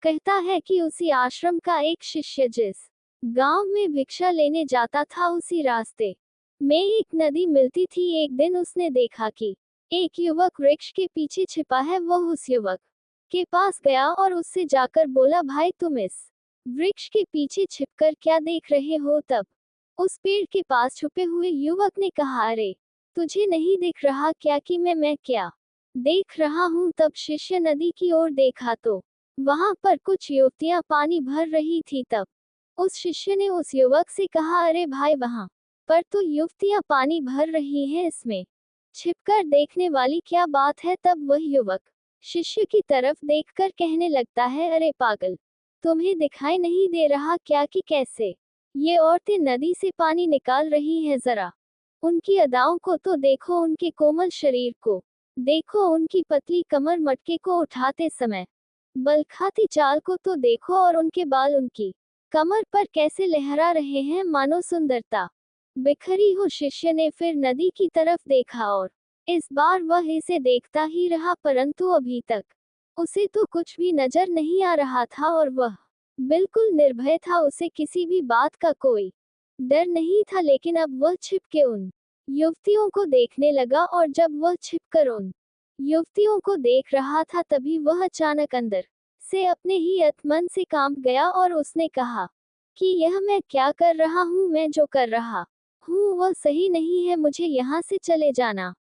कहता है कि उसी आश्रम का एक शिष्य जिस गांव में भिक्षा लेने जाता था, उसी रास्ते में एक नदी मिलती थी। एक दिन उसने देखा कि एक युवक वृक्ष के पीछे छिपा है। वह उस युवक के पास गया और उससे जाकर बोला, भाई तुम इस वृक्ष के पीछे छिपकर क्या देख रहे हो। तब उस पेड़ के पास छुपे हुए युवक ने कहा, अरे तुझे नहीं दिख रहा क्या कि मैं क्या देख रहा हूँ। तब शिष्य नदी की ओर देखा तो वहां पर कुछ युवतियां पानी भर रही थी। तब उस शिष्य ने उस युवक से कहा, अरे भाई, वहां पर तो युवतियां पानी भर रही हैं, इसमें छिपकर देखने वाली क्या बात है। तब वह युवक शिष्य की तरफ देखकर कहने लगता है, अरे पागल, तुम्हें दिखाई नहीं दे रहा क्या कि कैसे ये औरतें नदी से पानी निकाल रही हैं। जरा उनकी अदाओं को तो देखो, उनके कोमल शरीर को देखो, उनकी पतली कमर मटके को उठाते समय बल खाती चाल को तो देखो, और उनके बाल उनकी कमर पर कैसे लहरा रहे हैं, मानो सुंदरता बिखरी हो। शिष्य ने फिर नदी की तरफ देखा और इस बार वह इसे देखता ही रहा, परंतु अभी तक उसे तो कुछ भी नजर नहीं आ रहा था और वह बिल्कुल निर्भय था। उसे किसी भी बात का कोई डर नहीं था, लेकिन अब वह छिप के उन युवतियों को देखने लगा और जब वह छिपकर उन युवतियों को देख रहा था, तभी वह अचानक अंदर से अपने ही आत्मन से कांप गया और उसने कहा, कि यह मैं क्या कर रहा हूँ, मैं जो कर रहा हूँ वह सही नहीं है, मुझे यहाँ से चले जाना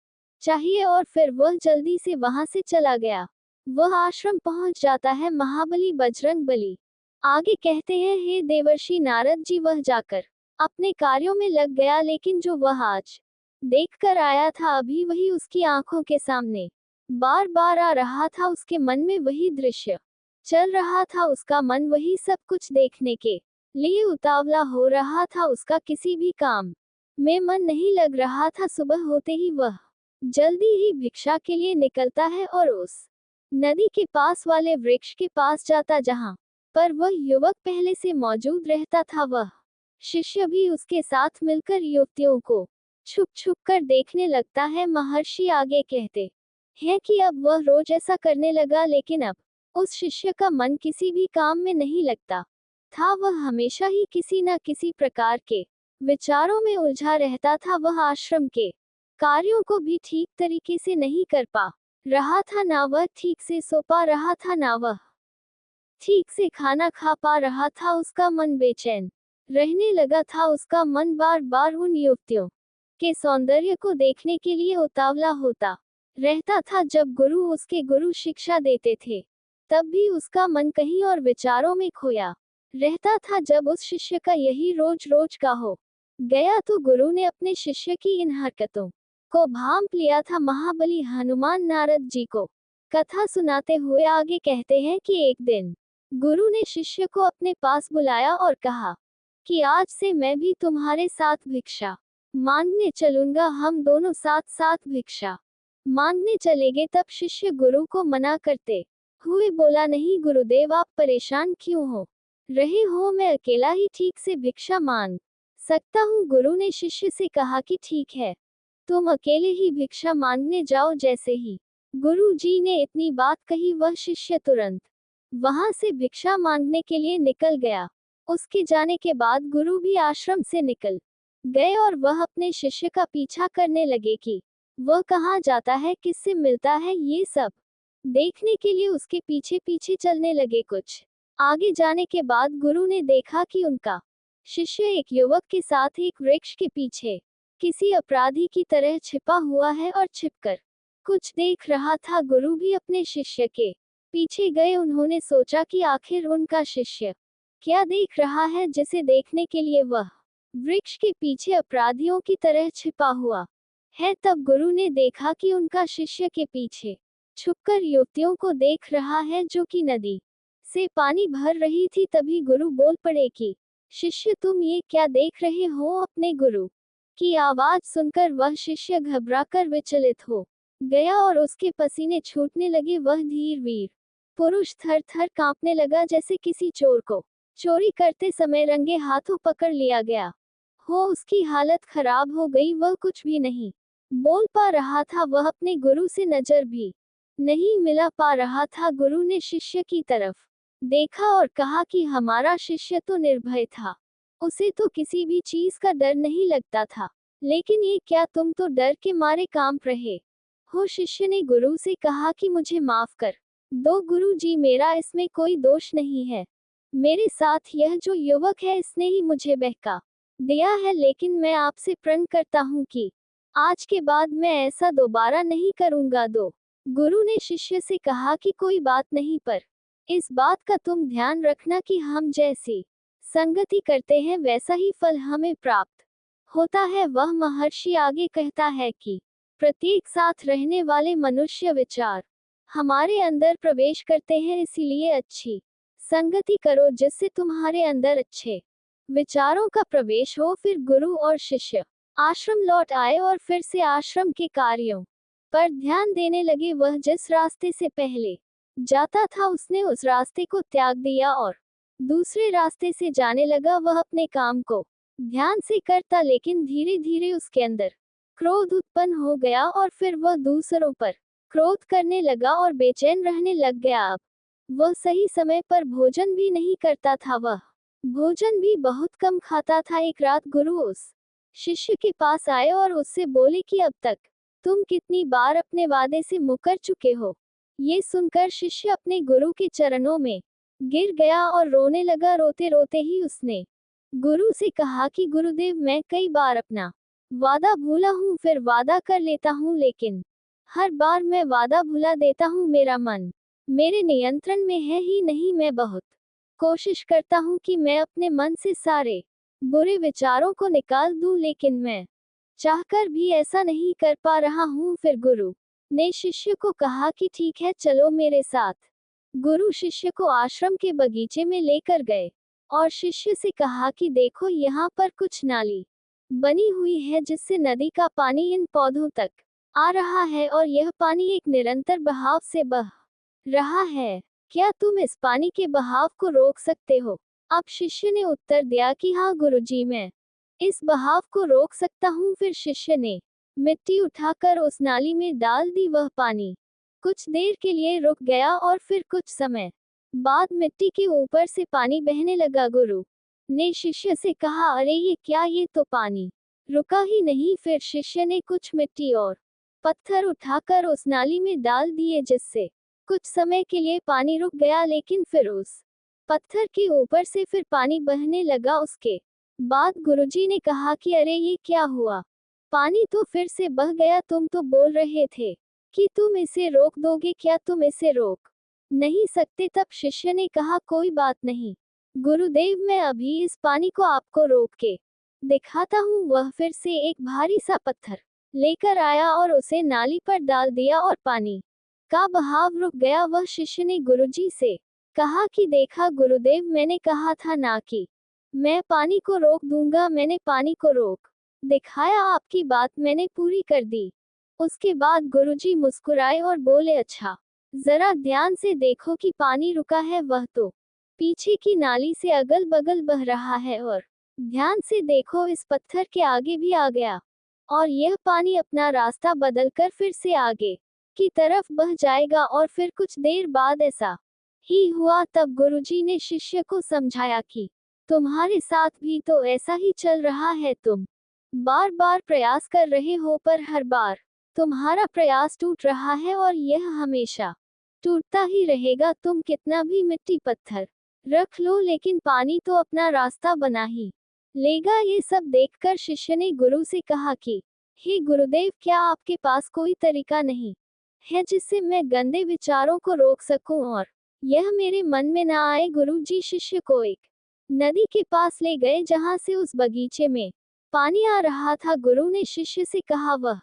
चाहिए। और फिर वह जल्दी से वहां से चला गया। वह आश्रम पहुंच जाता है। महाबली बजरंग बली आगे कहते हैं, हे देवर्षि नारद जी, वह जाकर अपने कार्यों में लग गया, लेकिन जो वह आज देख कर आया था अभी वही उसकी आंखों के सामने बार बार आ रहा था। उसके मन में वही दृश्य चल रहा था। उसका मन वही सब कुछ देखने के लिए उतावला हो रहा था। उसका किसी भी काम में मन नहीं लग रहा था। सुबह होते ही वह जल्दी ही भिक्षा के लिए निकलता है और उस नदी के पास वाले वृक्ष के पास जाता जहां पर वह युवक पहले से मौजूद रहता था। वह शिष्य भी उसके साथ मिलकर युवतियों को छुप छुप कर देखने लगता है। महर्षि आगे कहते हैं कि अब वह रोज ऐसा करने लगा, लेकिन अब उस शिष्य का मन किसी भी काम में नहीं लगता था। वह हमेशा ही किसी न किसी प्रकार के विचारों में उलझा रहता था। वह आश्रम के कार्यों को भी ठीक तरीके से नहीं कर पा रहा था, ना वह ठीक से सो पा रहा था, ना वह ठीक से खाना खा पा रहा था। उसका मन बेचैन रहने लगा था। उसका मन बार बार उन युवतियों के सौंदर्य को देखने के लिए उतावला होता रहता था। जब गुरु उसके गुरु शिक्षा देते थे तब भी उसका मन कहीं और विचारों में खोया रहता था। जब उस शिष्य का यही रोज रोज का हो गया तो गुरु ने अपने शिष्य की इन हरकतों को भांप लिया था। महाबली हनुमान नारद जी को कथा सुनाते हुए आगे कहते हैं कि एक दिन गुरु ने शिष्य को अपने पास बुलाया और कहा कि आज से मैं भी तुम्हारे साथ भिक्षा मांगने चलूंगा। हम दोनों साथ साथ भिक्षा मांगने चले गए। तब शिष्य गुरु को मना करते हुए बोला, नहीं गुरुदेव, आप परेशान क्यों हो रहे हो, मैं अकेला ही ठीक से भिक्षा मांग सकता हूँ। गुरु ने शिष्य से कहा कि ठीक है, तुम अकेले ही भिक्षा मांगने जाओ। जैसे ही गुरु जी ने इतनी बात कही वह शिष्य तुरंत वहां से भिक्षा मांगने के लिए निकल गया। उसके जाने के बाद गुरु भी आश्रम से निकल गए और वह अपने शिष्य का पीछा करने लगे कि वह कहाँ जाता है, किससे मिलता है। ये सब देखने के लिए उसके पीछे पीछे चलने लगे। कुछ आगे जाने के बाद गुरु ने देखा कि उनका शिष्य एक युवक के साथ एक वृक्ष के पीछे किसी अपराधी की तरह छिपा हुआ है और छिपकर कुछ देख रहा था। गुरु भी अपने शिष्य के पीछे गए। उन्होंने सोचा कि आखिर उनका शिष्य क्या देख रहा है जिसे देखने के लिए वह वृक्ष के पीछे अपराधियों की तरह छिपा हुआ है। तब गुरु ने देखा कि उनका शिष्य के पीछे छुपकर युवतियों को देख रहा है जो कि नदी से पानी भर रही थी। तभी गुरु बोल पड़े कि शिष्य, तुम ये क्या देख रहे हो। अपने गुरु की आवाज सुनकर वह शिष्य घबराकर विचलित हो गया और उसके पसीने छूटने लगे। वह धीर वीर पुरुष थर थर कांपने लगा, जैसे किसी चोर को चोरी करते समय रंगे हाथों पकड़ लिया गया हो। उसकी हालत खराब हो गई। वह कुछ भी नहीं बोल पा रहा था। वह अपने गुरु से नजर भी नहीं मिला पा रहा था। गुरु ने शिष्य की तरफ देखा और कहा कि हमारा शिष्य तो निर्भय था, उसे तो किसी भी चीज का डर नहीं लगता था, लेकिन ये क्या, तुम तो डर के मारे कांप रहे हो। शिष्य ने गुरु से कहा कि मुझे माफ कर दो गुरु जी, मेरा इसमें कोई दोष नहीं है। मेरे साथ यह जो युवक है इसने ही मुझे बहका दिया है, लेकिन मैं आपसे प्रण करता हूँ कि आज के बाद मैं ऐसा दोबारा नहीं करूंगा। दो गुरु ने शिष्य से कहा कि कोई बात नहीं, पर इस बात का तुम ध्यान रखना कि हम जैसी संगति करते हैं वैसा ही फल हमें प्राप्त होता है। वह महर्षि आगे कहता है कि प्रत्येक साथ रहने वाले मनुष्य विचार हमारे अंदर प्रवेश करते हैं, इसीलिए अच्छी संगति करो जिससे तुम्हारे अंदर अच्छे विचारों का प्रवेश हो। फिर गुरु और शिष्य आश्रम लौट आए और फिर से आश्रम के कार्यों पर ध्यान देने लगे। वह जिस रास्ते से पहले जाता था उसने उस रास्ते को त्याग दिया और दूसरे रास्ते से जाने लगा। वह अपने काम को ध्यान से करता, लेकिन धीरे धीरे उसके अंदर क्रोध उत्पन्न हो गया और फिर वह दूसरों पर क्रोध करने लगा और बेचैन रहने लग गया। अब वह सही समय पर भोजन भी नहीं करता था, वह भोजन भी बहुत कम खाता था। एक रात गुरु उस शिष्य के पास आए और उससे बोले कि अब तक तुम कितनी बार अपने वादे से मुकर चुके हो। ये सुनकर शिष्य अपने गुरु के चरणों में गिर गया और रोने लगा। रोते रोते ही उसने गुरु से कहा कि गुरुदेव, मैं कई बार अपना वादा भूला हूँ, फिर वादा कर लेता हूँ, लेकिन हर बार मैं वादा भुला देता हूँ। मेरा मन मेरे नियंत्रण में है ही नहीं। मैं बहुत कोशिश करता हूँ कि मैं अपने मन से सारे बुरे विचारों को निकाल दूं, लेकिन मैं चाहकर भी ऐसा नहीं कर पा रहा हूँ। फिर गुरु ने शिष्य को कहा कि ठीक है, चलो मेरे साथ। गुरु शिष्य को आश्रम के बगीचे में लेकर गए और शिष्य से कहा कि देखो, यहाँ पर कुछ नाली बनी हुई है जिससे नदी का पानी इन पौधों तक आ रहा है और यह पानी एक निरंतर बहाव से बह रहा है। क्या तुम इस पानी के बहाव को रोक सकते हो? अब शिष्य ने उत्तर दिया कि हाँ गुरुजी, मैं इस बहाव को रोक सकता हूँ। फिर शिष्य ने मिट्टी उठाकर उस नाली में डाल दी। वह पानी कुछ देर के लिए रुक गया और फिर कुछ समय बाद मिट्टी के ऊपर से पानी बहने लगा। गुरु ने शिष्य से कहा, अरे ये क्या, ये तो पानी रुका ही नहीं। फिर शिष्य ने कुछ मिट्टी और पत्थर उठाकर उस नाली में डाल दिए, जिससे कुछ समय के लिए पानी रुक गया, लेकिन फिर उस पत्थर के ऊपर से फिर पानी बहने लगा। उसके बाद गुरुजी ने कहा कि अरे ये क्या हुआ, पानी तो फिर से बह गया। तुम तो बोल रहे थे कि तुम इसे रोक दोगे, क्या तुम इसे रोक नहीं सकते? तब शिष्य ने कहा, कोई बात नहीं गुरुदेव, मैं अभी इस पानी को आपको रोक के दिखाता हूँ। वह फिर से एक भारी सा पत्थर लेकर आया और उसे नाली पर डाल दिया और पानी का बहाव रुक गया। वह शिष्य ने गुरुजी से कहा कि देखा गुरुदेव, मैंने कहा था ना कि मैं पानी को रोक दूंगा, मैंने पानी को रोक दिखाया, आपकी बात मैंने पूरी कर दी। उसके बाद गुरुजी मुस्कुराए और बोले, अच्छा, जरा ध्यान से देखो कि पानी रुका है, वह तो पीछे की नाली से अगल बगल बह रहा है, और ध्यान से देखो, इस पत्थर के आगे भी आ गया और यह पानी अपना रास्ता बदलकर फिर से आगे की तरफ बह जाएगा। और फिर कुछ देर बाद ऐसा ही हुआ। तब गुरुजी ने शिष्य को समझाया कि तुम्हारे साथ भी तो ऐसा ही चल रहा है, तुम बार बार प्रयास कर रहे हो, पर हर बार तुम्हारा प्रयास टूट रहा है और यह हमेशा टूटता ही रहेगा। तुम कितना भी मिट्टी पत्थर रख लो, लेकिन पानी तो अपना रास्ता बना ही लेगा। ये सब देखकर शिष्य ने गुरु से कहा कि हे गुरुदेव, क्या आपके पास कोई तरीका नहीं है जिससे मैं गंदे विचारों को रोक सकूं और यह मेरे मन में ना आए? गुरुजी शिष्य को एक नदी के पास ले गए जहां से उस बगीचे में पानी आ रहा था। गुरु ने शिष्य से कहा, वह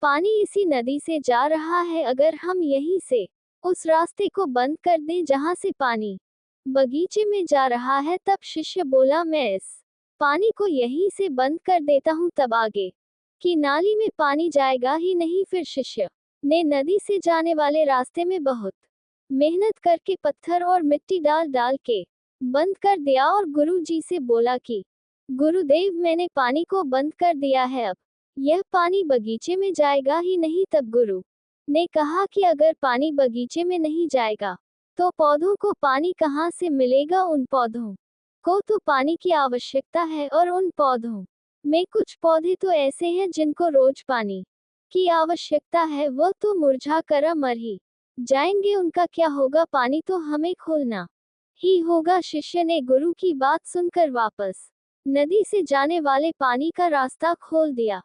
पानी इसी नदी से जा रहा है, अगर हम यहीं से उस रास्ते को बंद कर दें जहां से पानी बगीचे में जा रहा है। तब शिष्य बोला, मैं इस पानी को यहीं से बंद कर देता हूँ, तब आगे की नाली में पानी जाएगा ही नहीं। फिर शिष्य ने नदी से जाने वाले रास्ते में बहुत मेहनत करके पत्थर और मिट्टी डाल डाल के बंद कर दिया और गुरु जी से बोला कि गुरुदेव, मैंने पानी को बंद कर दिया है, अब यह पानी बगीचे में जाएगा ही नहीं। तब गुरु ने कहा कि अगर पानी बगीचे में नहीं जाएगा तो पौधों को पानी कहाँ से मिलेगा? उन पौधों को तो पानी की आवश्यकता है, और उन पौधों में कुछ पौधे तो ऐसे हैं जिनको रोज पानी की आवश्यकता है, वह तो मुरझा कर मर ही जाएंगे। उनका क्या होगा? पानी तो हमें खोलना ही होगा। शिष्य ने गुरु की बात सुनकर वापस नदी से जाने वाले पानी का रास्ता खोल दिया।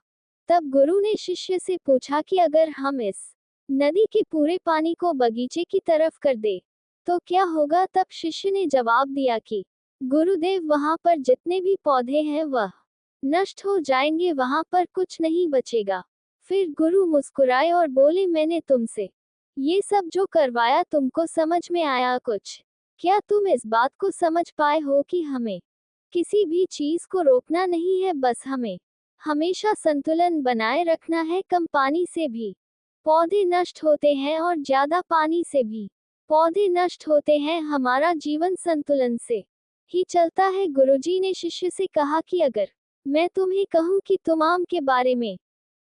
तब गुरु ने शिष्य से पूछा कि अगर हम इस नदी के पूरे पानी को बगीचे की तरफ कर दे तो क्या होगा? तब शिष्य ने जवाब दिया कि गुरुदेव, वहां पर जितने भी पौधे हैं वह नष्ट हो जाएंगे, वहां पर कुछ नहीं बचेगा। फिर गुरु मुस्कुराए और बोले, मैंने तुमसे ये सब जो करवाया तुमको समझ में आया कुछ? क्या तुम इस बात को समझ पाए हो कि हमें किसी भी चीज को रोकना नहीं है, बस हमें हमेशा संतुलन बनाए रखना है। कम पानी से भी पौधे नष्ट होते हैं और ज्यादा पानी से भी पौधे नष्ट होते हैं। हमारा जीवन संतुलन से ही चलता है। गुरुजी ने शिष्य से कहा कि अगर मैं तुम्हें कहूँ कि तुम आम के बारे में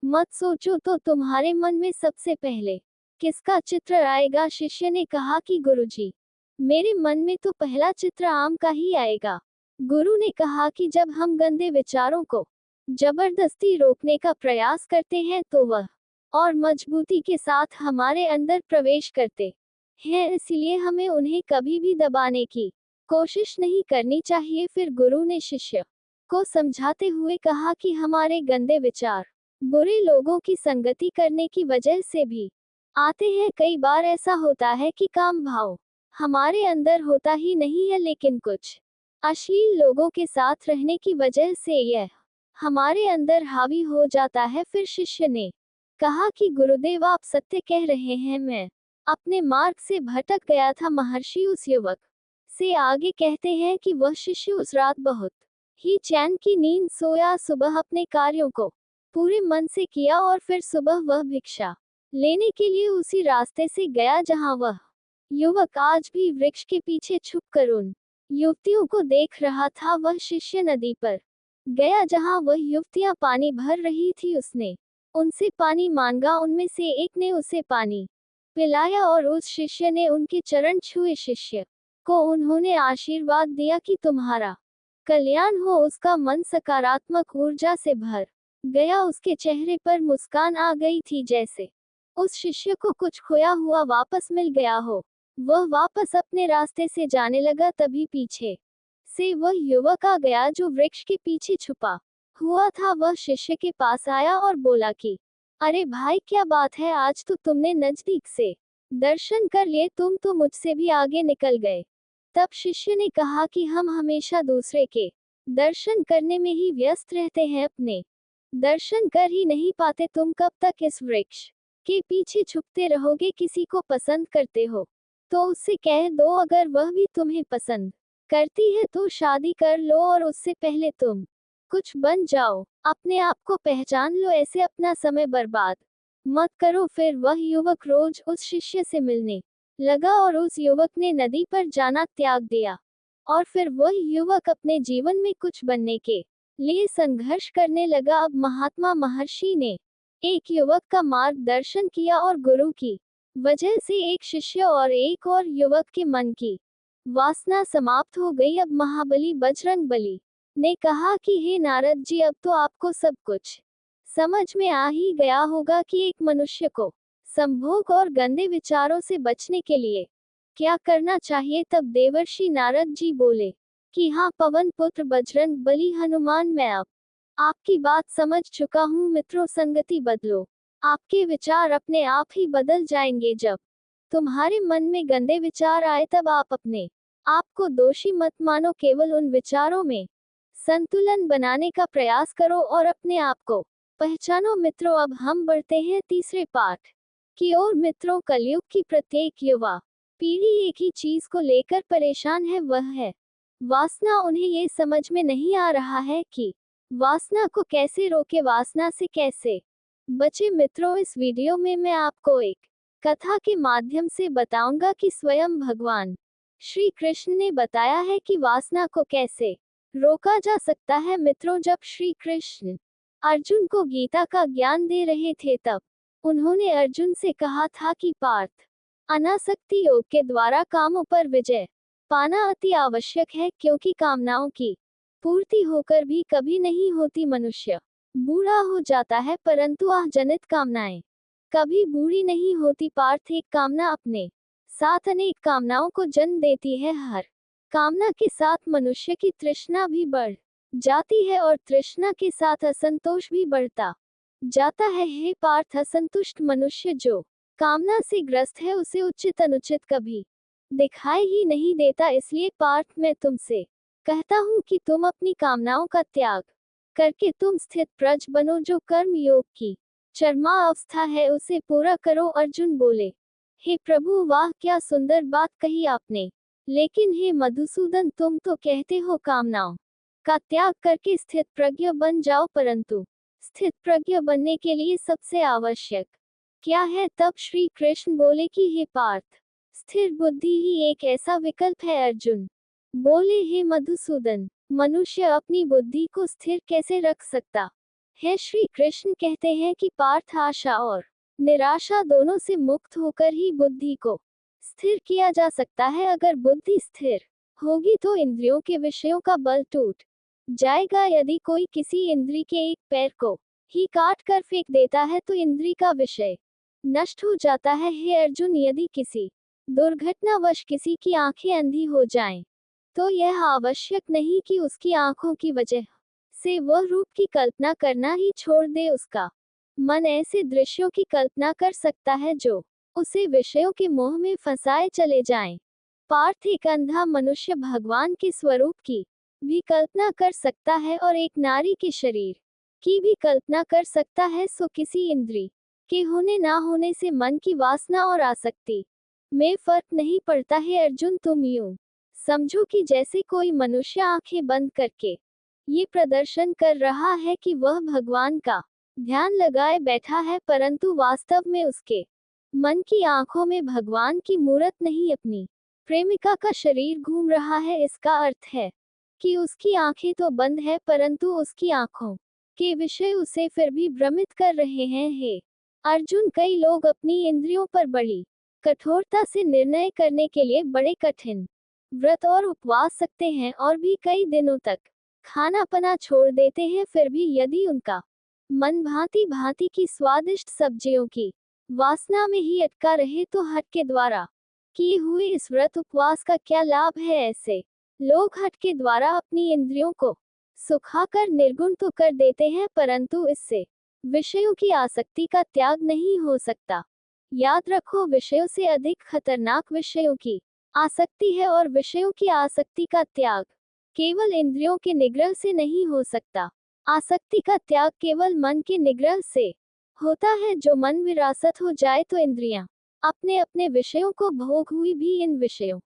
मत सोचो तो तुम्हारे मन में सबसे पहले किसका चित्र आएगा? शिष्य ने कहा कि गुरुजी, मेरे मन में तो पहला चित्र आम का ही आएगा। गुरु ने कहा कि जब हम गंदे विचारों को जबरदस्ती रोकने का प्रयास करते हैं तो वह और मजबूती के साथ हमारे अंदर प्रवेश करते हैं, इसलिए हमें उन्हें कभी भी दबाने की कोशिश नहीं करनी चाहिए। फिर गुरु ने शिष्य को समझाते हुए कहा कि हमारे गंदे विचार बुरे लोगों की संगति करने की वजह से भी आते हैं। कई बार ऐसा होता है कि काम भाव हमारे अंदर होता ही नहीं है, लेकिन कुछ अश्लील लोगों के साथ रहने की वजह से यह हमारे अंदर हावी हो जाता है। फिर शिष्य ने कहा कि गुरुदेव, आप सत्य कह रहे हैं, मैं अपने मार्ग से भटक गया था। महर्षि उस युवक से आगे कहते हैं कि वह शिष्य उस रात बहुत ही चैन की नींद सोया। सुबह अपने कार्यों को पूरे मन से किया और फिर सुबह वह भिक्षा लेने के लिए उसी रास्ते से गया जहां वह युवक आज भी वृक्ष के पीछे छुपकर उन युवतियों को देख रहा था। वह शिष्य नदी पर गया जहां वह युवतियां पानी भर रही थी। उसने उनसे पानी मांगा, उनमें से एक ने उसे पानी पिलाया और उस शिष्य ने उनके चरण छुए। शिष्य को उन्होंने आशीर्वाद दिया कि तुम्हारा कल्याण हो। उसका मन सकारात्मक ऊर्जा से भर गया, उसके चेहरे पर मुस्कान आ गई थी, जैसे उस शिष्य को कुछ खोया हुआ वापस मिल गया हो। वह वापस अपने रास्ते से जाने लगा, तभी पीछे से वह युवक आ गया जो वृक्ष के पीछे छुपा हुआ था। वह शिष्य के पास आया और बोला कि अरे भाई, क्या बात है, आज तो तुमने नजदीक से दर्शन कर लिए, तुम तो मुझसे भी आगे निकल गए। तब शिष्य ने कहा कि हम हमेशा दूसरे के दर्शन करने में ही व्यस्त रहते हैं, अपने दर्शन कर ही नहीं पाते। तुम कब तक इस वृक्ष के पीछे छुपते रहोगे? किसी को पसंद करते हो तो उससे कह दो, अगर वह भी तुम्हें पसंद करती है तो शादी कर लो और उससे पहले तुम कुछ बन जाओ। अपने आप को पहचान लो, ऐसे अपना समय बर्बाद मत करो। फिर वह युवक रोज उस शिष्य से मिलने लगा और उस युवक ने नदी पर जाना त्याग दिया। और फिर वह युवक अपने जीवन में कुछ बनने के लिए संघर्ष करने लगा। अब महात्मा महर्षि ने एक युवक का मार्गदर्शन किया और गुरु की वजह से एक शिष्य और एक और युवक के मन की वासना समाप्त हो गई। अब महाबली बजरंगबली ने कहा कि हे नारद जी, अब तो आपको सब कुछ समझ में आ ही गया होगा कि एक मनुष्य को संभोग और गंदे विचारों से बचने के लिए क्या करना चाहिए। तब देवर्षि नारद जी बोले कि हाँ पवन पुत्र बजरंगबली हनुमान, मैं अब आपकी बात समझ चुका हूँ। मित्रों, संगति बदलो, आपके विचार अपने आप ही बदल जाएंगे। जब तुम्हारे मन में गंदे विचार आए तब आप अपने आप को दोषी मत मानो, केवल उन विचारों में संतुलन बनाने का प्रयास करो और अपने आप को पहचानो। मित्रों, अब हम बढ़ते हैं तीसरे पाठ की ओर। मित्रों, कलयुग की प्रत्येक युवा पीढ़ी एक ही चीज को लेकर परेशान है, वह है वासना। उन्हें ये समझ में नहीं आ रहा है कि वासना को कैसे रोके, वासना से कैसे बचे। मित्रों, इस वीडियो में मैं आपको एक कथा के माध्यम से बताऊंगा कि स्वयं भगवान श्री कृष्ण ने बताया है कि वासना को कैसे रोका जा सकता है। मित्रों, जब श्री कृष्ण अर्जुन को गीता का ज्ञान दे रहे थे तब उन्होंने अर्जुन से कहा था कि पार्थ, अनासक्ति योग के द्वारा कामों पर विजय पाना अति आवश्यक है, क्योंकि कामनाओं की पूर्ति होकर भी कभी नहीं होती। मनुष्य बूढ़ा हो जाता है परंतु आह-जनित कामनाएं कभी बूढ़ी नहीं होती। पार्थ, एक कामना अपने साथ अनेक कामनाओं को जन्म देती है। हर कामना के साथ मनुष्य की तृष्णा भी बढ़ जाती है और तृष्णा के साथ असंतोष भी बढ़ता जाता है। हे पार्थ, असंतुष्ट मनुष्य जो कामना से ग्रस्त है उसे उचित अनुचित कभी दिखाई ही नहीं देता। इसलिए पार्थ, मैं तुमसे कहता हूँ कि तुम अपनी कामनाओं का त्याग करके तुम स्थित प्रज बनो। जो कर्म योग की चरमावस्था है उसे पूरा करो। अर्जुन बोले, हे प्रभु, वाह क्या सुंदर बात कही आपने, लेकिन हे मधुसूदन, तुम तो कहते हो कामनाओं का त्याग करके स्थित प्रज्ञ बन जाओ, परंतु स्थित प्रज्ञ बनने के लिए सबसे आवश्यक क्या है? तब श्री कृष्ण बोले कि हे पार्थ, स्थिर बुद्धि ही एक ऐसा विकल्प है। अर्जुन बोले, हे मधुसूदन, मनुष्य अपनी बुद्धि को स्थिर कैसे रख सकता है? श्री कृष्ण कहते हैं कि पार्थ, आशा और निराशा दोनों से मुक्त होकर ही बुद्धि को स्थिर किया जा सकता है। अगर बुद्धि स्थिर होगी तो इंद्रियों के विषयों का बल टूट जाएगा। यदि कोई किसी इंद्री के एक पैर को ही काट कर फेंक देता है तो इंद्री का विषय नष्ट हो जाता है। हे अर्जुन, यदि किसी दुर्घटनावश किसी की आंखें अंधी हो जाएं, तो यह आवश्यक नहीं कि उसकी आंखों की वजह से वह रूप की कल्पना करना ही छोड़ दे। उसका मन ऐसे दृश्यों की कल्पना कर सकता है जो उसे विषयों के मोह में फंसाए चले जाएं। पार्थ एक अंधा मनुष्य भगवान के स्वरूप की भी कल्पना कर सकता है और एक नारी के शरीर की भी कल्पना कर सकता है। सो किसी इंद्री के होने ना होने से मन की वासना और आसक्ति में फर्क नहीं पड़ता है। अर्जुन, तुम यूं समझो कि जैसे कोई मनुष्य आंखें बंद करके ये प्रदर्शन कर रहा है कि वह भगवान का ध्यान लगाए बैठा है, परंतु वास्तव में उसके मन की आंखों में भगवान की मूरत नहीं, अपनी प्रेमिका का शरीर घूम रहा है। इसका अर्थ है कि उसकी आंखें तो बंद है, परंतु उसकी आंखों के विषय उसे फिर भी भ्रमित कर रहे हैं। हे अर्जुन, कई लोग अपनी इंद्रियों पर बड़ी कठोरता से निर्णय करने के लिए बड़े कठिन व्रत और उपवास सकते हैं और भी कई दिनों तक खाना पना छोड़ देते हैं। फिर भी यदि उनका मन भांति भांति की स्वादिष्ट सब्जियों की वासना में ही अटका रहे तो हठ के द्वारा किए हुए इस व्रत उपवास का क्या लाभ है। ऐसे लोग हठ के द्वारा अपनी इंद्रियों को सुखाकर निर्गुण तो कर देते हैं, परंतु इससे विषयों की आसक्ति का त्याग नहीं हो सकता। याद रखो, विषयों से अधिक खतरनाक विषयों की आसक्ति है और विषयों की आसक्ति का त्याग केवल इंद्रियों के निग्रह से नहीं हो सकता। आसक्ति का त्याग केवल मन के निग्रह से होता है। जो मन विरासत हो जाए तो इंद्रियां अपने अपने विषयों को भोग हुई भी इन विषयों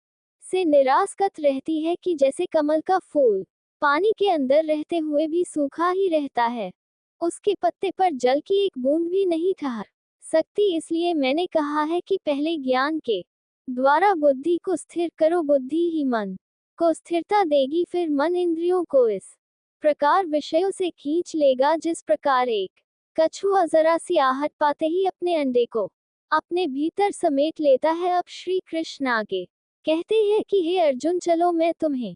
से निरासक्त रहती है कि जैसे कमल का फूल पानी के अंदर रहते हुए भी सूखा ही रहता है, उसके पत्ते पर जल की एक बूंद भी नहीं ठहर सकती। इसलिए मैंने कहा है कि पहले ज्ञान के द्वारा बुद्धि को स्थिर करो, बुद्धि ही मन को स्थिरता देगी, फिर मन इंद्रियों को इस प्रकार विषयों से खींच लेगा जिस प्रकार एक कछुआ जरा सी आहट पाते ही अपने अंडे को अपने भीतर समेट लेता है। अब श्री कृष्ण आगे कहते हैं कि हे अर्जुन, चलो मैं तुम्हें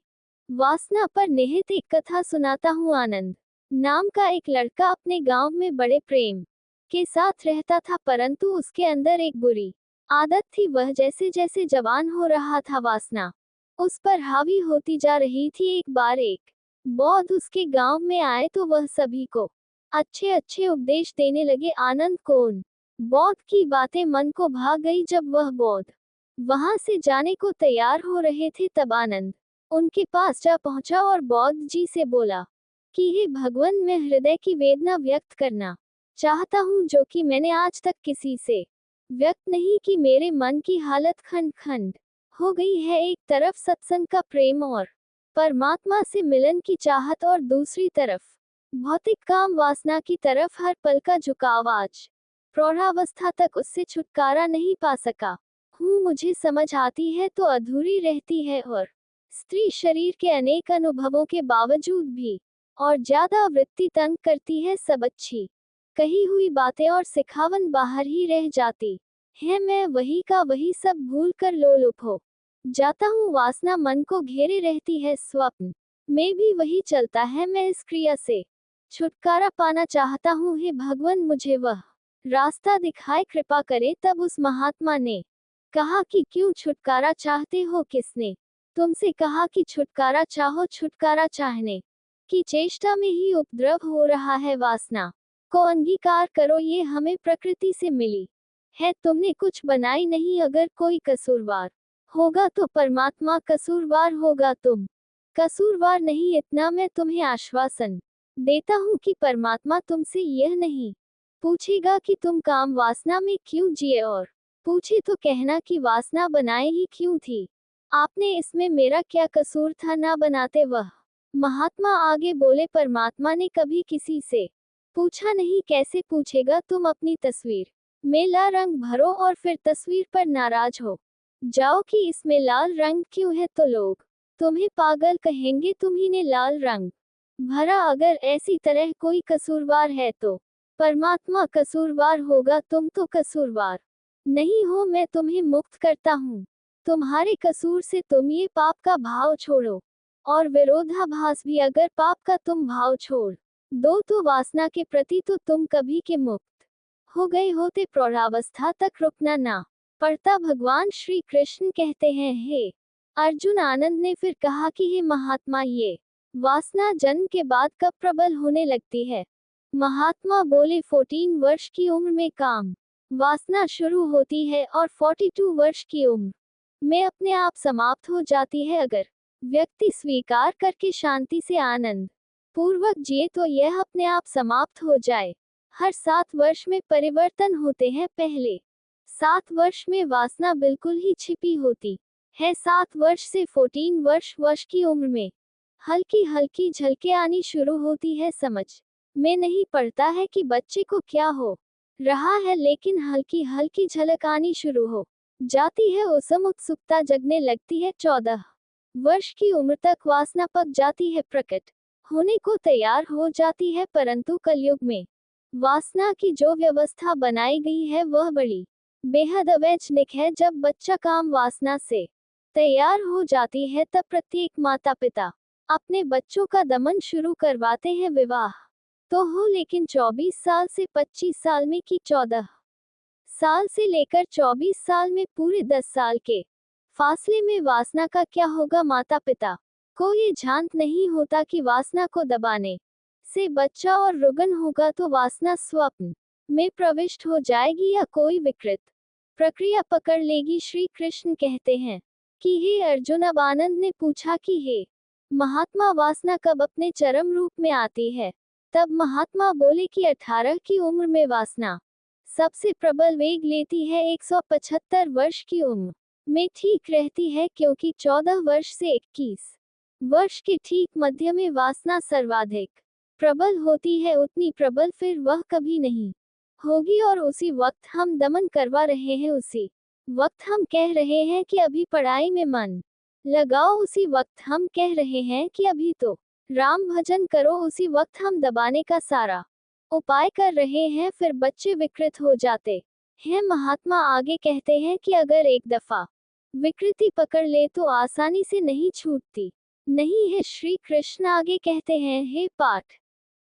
वासना पर निहित एक कथा सुनाता हूँ। आनंद नाम का एक लड़का अपने गांव में बड़े प्रेम के साथ रहता था, परंतु उसके अंदर एक बुरी आदत थी। वह जैसे जैसे जवान हो रहा था, वासना उस पर हावी होती जा रही थी। एक बार एक बौद्ध उसके गांव में आए तो वह सभी को अच्छे अच्छे उपदेश देने लगे। आनंद को उन बौद्ध की बातें मन को भा गई। जब वह बौद्ध वहां से जाने को तैयार हो रहे थे, तब आनंद उनके पास जा पहुंचा और बौद्ध जी से बोला कि हे भगवान, मैं हृदय की वेदना व्यक्त करना चाहता हूँ, जो कि मैंने आज तक किसी से व्यक्त नहीं की। मेरे मन की हालत खंड खंड हो गई है। एक तरफ सत्संग का प्रेम और परमात्मा से मिलन की चाहत, और दूसरी तरफ भौतिक काम वासना की तरफ हर पल का झुकाव। आज प्रौढ़ावस्था तक उससे छुटकारा नहीं पा सका हूँ। मुझे समझ आती है तो अधूरी रहती है, और स्त्री शरीर के अनेक अनुभवों के बावजूद भी और ज्यादा वृत्ति तंग करती है। सब अच्छी कही हुई बातें और सिखावन बाहर ही रह जाती है। मैं वही का वही सब भूल कर लोलुप हो जाता हूँ। वासना मन को घेरे रहती है, स्वप्न में भी वही चलता है। मैं इस क्रिया से छुटकारा पाना चाहता हूँ। हे भगवान, मुझे वह रास्ता दिखाए, कृपा करे। तब उस महात्मा ने कहा कि क्यों छुटकारा चाहते हो? किसने तुमसे कहा कि छुटकारा चाहो? छुटकारा चाहने की चेष्टा में ही उपद्रव हो रहा है। वासना को अंगीकार करो, ये हमें प्रकृति से मिली है, तुमने कुछ बनाई नहीं। अगर कोई कसूरवार होगा तो परमात्मा कसूरवार होगा, तुम कसूरवार नहीं। इतना मैं तुम्हें आश्वासन देता हूँ कि परमात्मा तुमसे यह नहीं पूछेगा कि तुम काम वासना में क्यों जिए, और पूछे तो कहना कि वासना बनाए ही क्यों थी। आपने इसमें मेरा क्या कसूर था? ना बनाते। वह महात्मा आगे बोले, परमात्मा ने कभी किसी से पूछा नहीं। कैसे पूछेगा? तुम अपनी तस्वीर में लाल रंग भरो और फिर तस्वीर पर नाराज हो जाओ कि इसमें लाल रंग क्यों है, तो लोग तुम्हें पागल कहेंगे, तुम्ही ने लाल रंग भरा। अगर ऐसी तरह कोई कसूरवार है तो परमात्मा कसूरवार होगा, तुम तो कसूरवार नहीं हो। मैं तुम्हें मुक्त करता हूँ तुम्हारे कसूर से। तुम ये पाप का भाव छोड़ो और विरोधाभास भी। अगर पाप का तुम भाव छोड़ दो तो वासना के प्रति तो तुम कभी के मुक्त हो गए होते। प्रौढ़ावस्था तक रुकना ना पड़ता। भगवान श्री कृष्ण कहते हैं, हे अर्जुन, आनंद ने फिर कहा कि हे महात्मा, ये वासना जन्म के बाद कब प्रबल होने लगती है? महात्मा बोले 14 वर्ष की उम्र में काम वासना शुरू होती है और 42 वर्ष की उम्र में अपने आप समाप्त हो जाती है। अगर व्यक्ति स्वीकार करके शांति से आनंद पूर्वक जिए तो यह अपने आप समाप्त हो जाए। हर 7 वर्ष में परिवर्तन होते हैं। पहले 7 वर्ष में वासना बिल्कुल ही छिपी होती है। 7 वर्ष से 14 वर्ष की उम्र में हल्की हल्की झलकें आनी शुरू होती है। समझ में नहीं पड़ता है कि बच्चे को क्या हो रहा है, लेकिन हल्की हल्की झलक आनी शुरू हो जाती है। उसम उत्सुकता जगने लगती है। 14 वर्ष की उम्र तक वासना पक जाती है, प्रकट होने को तैयार हो जाती है। परंतु कलयुग में वासना की जो व्यवस्था बनाई गई है वह बड़ी बेहद अवैज्ञानिक है। जब बच्चा काम वासना से तैयार हो जाती है तब प्रत्येक माता पिता अपने बच्चों का दमन शुरू करवाते हैं। विवाह तो हो, लेकिन 24 साल से 25 साल में कि 14 साल से लेकर 24 साल में पूरे 10 साल के फासले में वासना का क्या होगा? माता पिता को ये ध्यान नहीं होता कि वासना को दबाने से बच्चा और रुग्ण होगा तो वासना स्वप्न में प्रविष्ट हो जाएगी या कोई विकृत प्रक्रिया पकड़ लेगी। श्री कृष्ण कहते हैं कि हे अर्जुन, अब आनंद ने पूछा कि हे महात्मा, वासना कब अपने चरम रूप में आती है? तब महात्मा बोले कि 18 की उम्र में वासना सबसे प्रबल वेग लेती है। 175 वर्ष की उम्र में ठीक रहती है, क्योंकि 14 वर्ष से 21 वर्ष के ठीक मध्य में वासना सर्वाधिक प्रबल होती है। उतनी प्रबल फिर वह कभी नहीं होगी। और उसी वक्त हम दमन करवा रहे हैं, उसी वक्त हम कह रहे हैं कि अभी पढ़ाई में मन लगाओ, उसी वक्त हम कह रहे हैं कि अभी तो राम भजन करो, उसी वक्त हम दबाने का सारा उपाय कर रहे हैं। फिर बच्चे विकृत हो जाते हैं। महात्मा आगे कहते हैं कि अगर एक दफा विकृति पकड़ ले तो आसानी से नहीं छूटती नहीं है। श्री कृष्ण आगे कहते हैं, हे पाठ,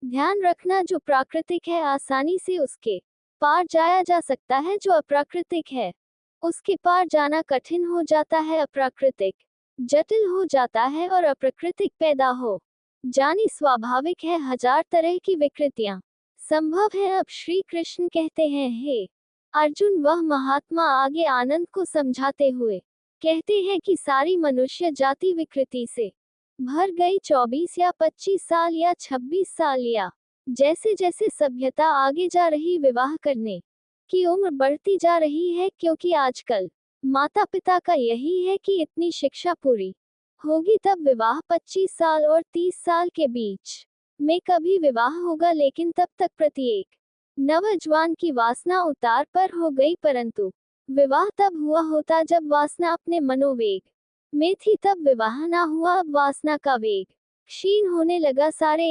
ध्यान रखना, जो प्राकृतिक है आसानी से उसके पार जाया जा सकता है, जो अप्राकृतिक है उसके पार जाना कठिन हो जाता है। अप्राकृतिक जटिल हो जाता है और अप्राकृतिक पैदा हो जानी स्वाभाविक है। 1000 तरह की विकृतियां संभव है। अब श्री कृष्ण कहते हैं, हे अर्जुन, वह महात्मा आगे आनंद को समझाते हुए कहते हैं कि सारी मनुष्य जाति विकृति से भर गई। 24 या 25 साल या 26 साल या जैसे जैसे सभ्यता आगे जा रही, विवाह करने की उम्र बढ़ती जा रही है, क्योंकि आजकल माता पिता का यही है कि इतनी शिक्षा पूरी होगी तब विवाह। 25 साल और 30 साल के बीच में कभी विवाह होगा, लेकिन तब तक प्रत्येक नवजवान की वासना उतार पर हो गई। परंतु विवाह तब हुआ होता जब वासना अपने मनोवेग में थी, तब विवाह ना हुआ। अब वासना का वेग क्षीण होने लगा। सारे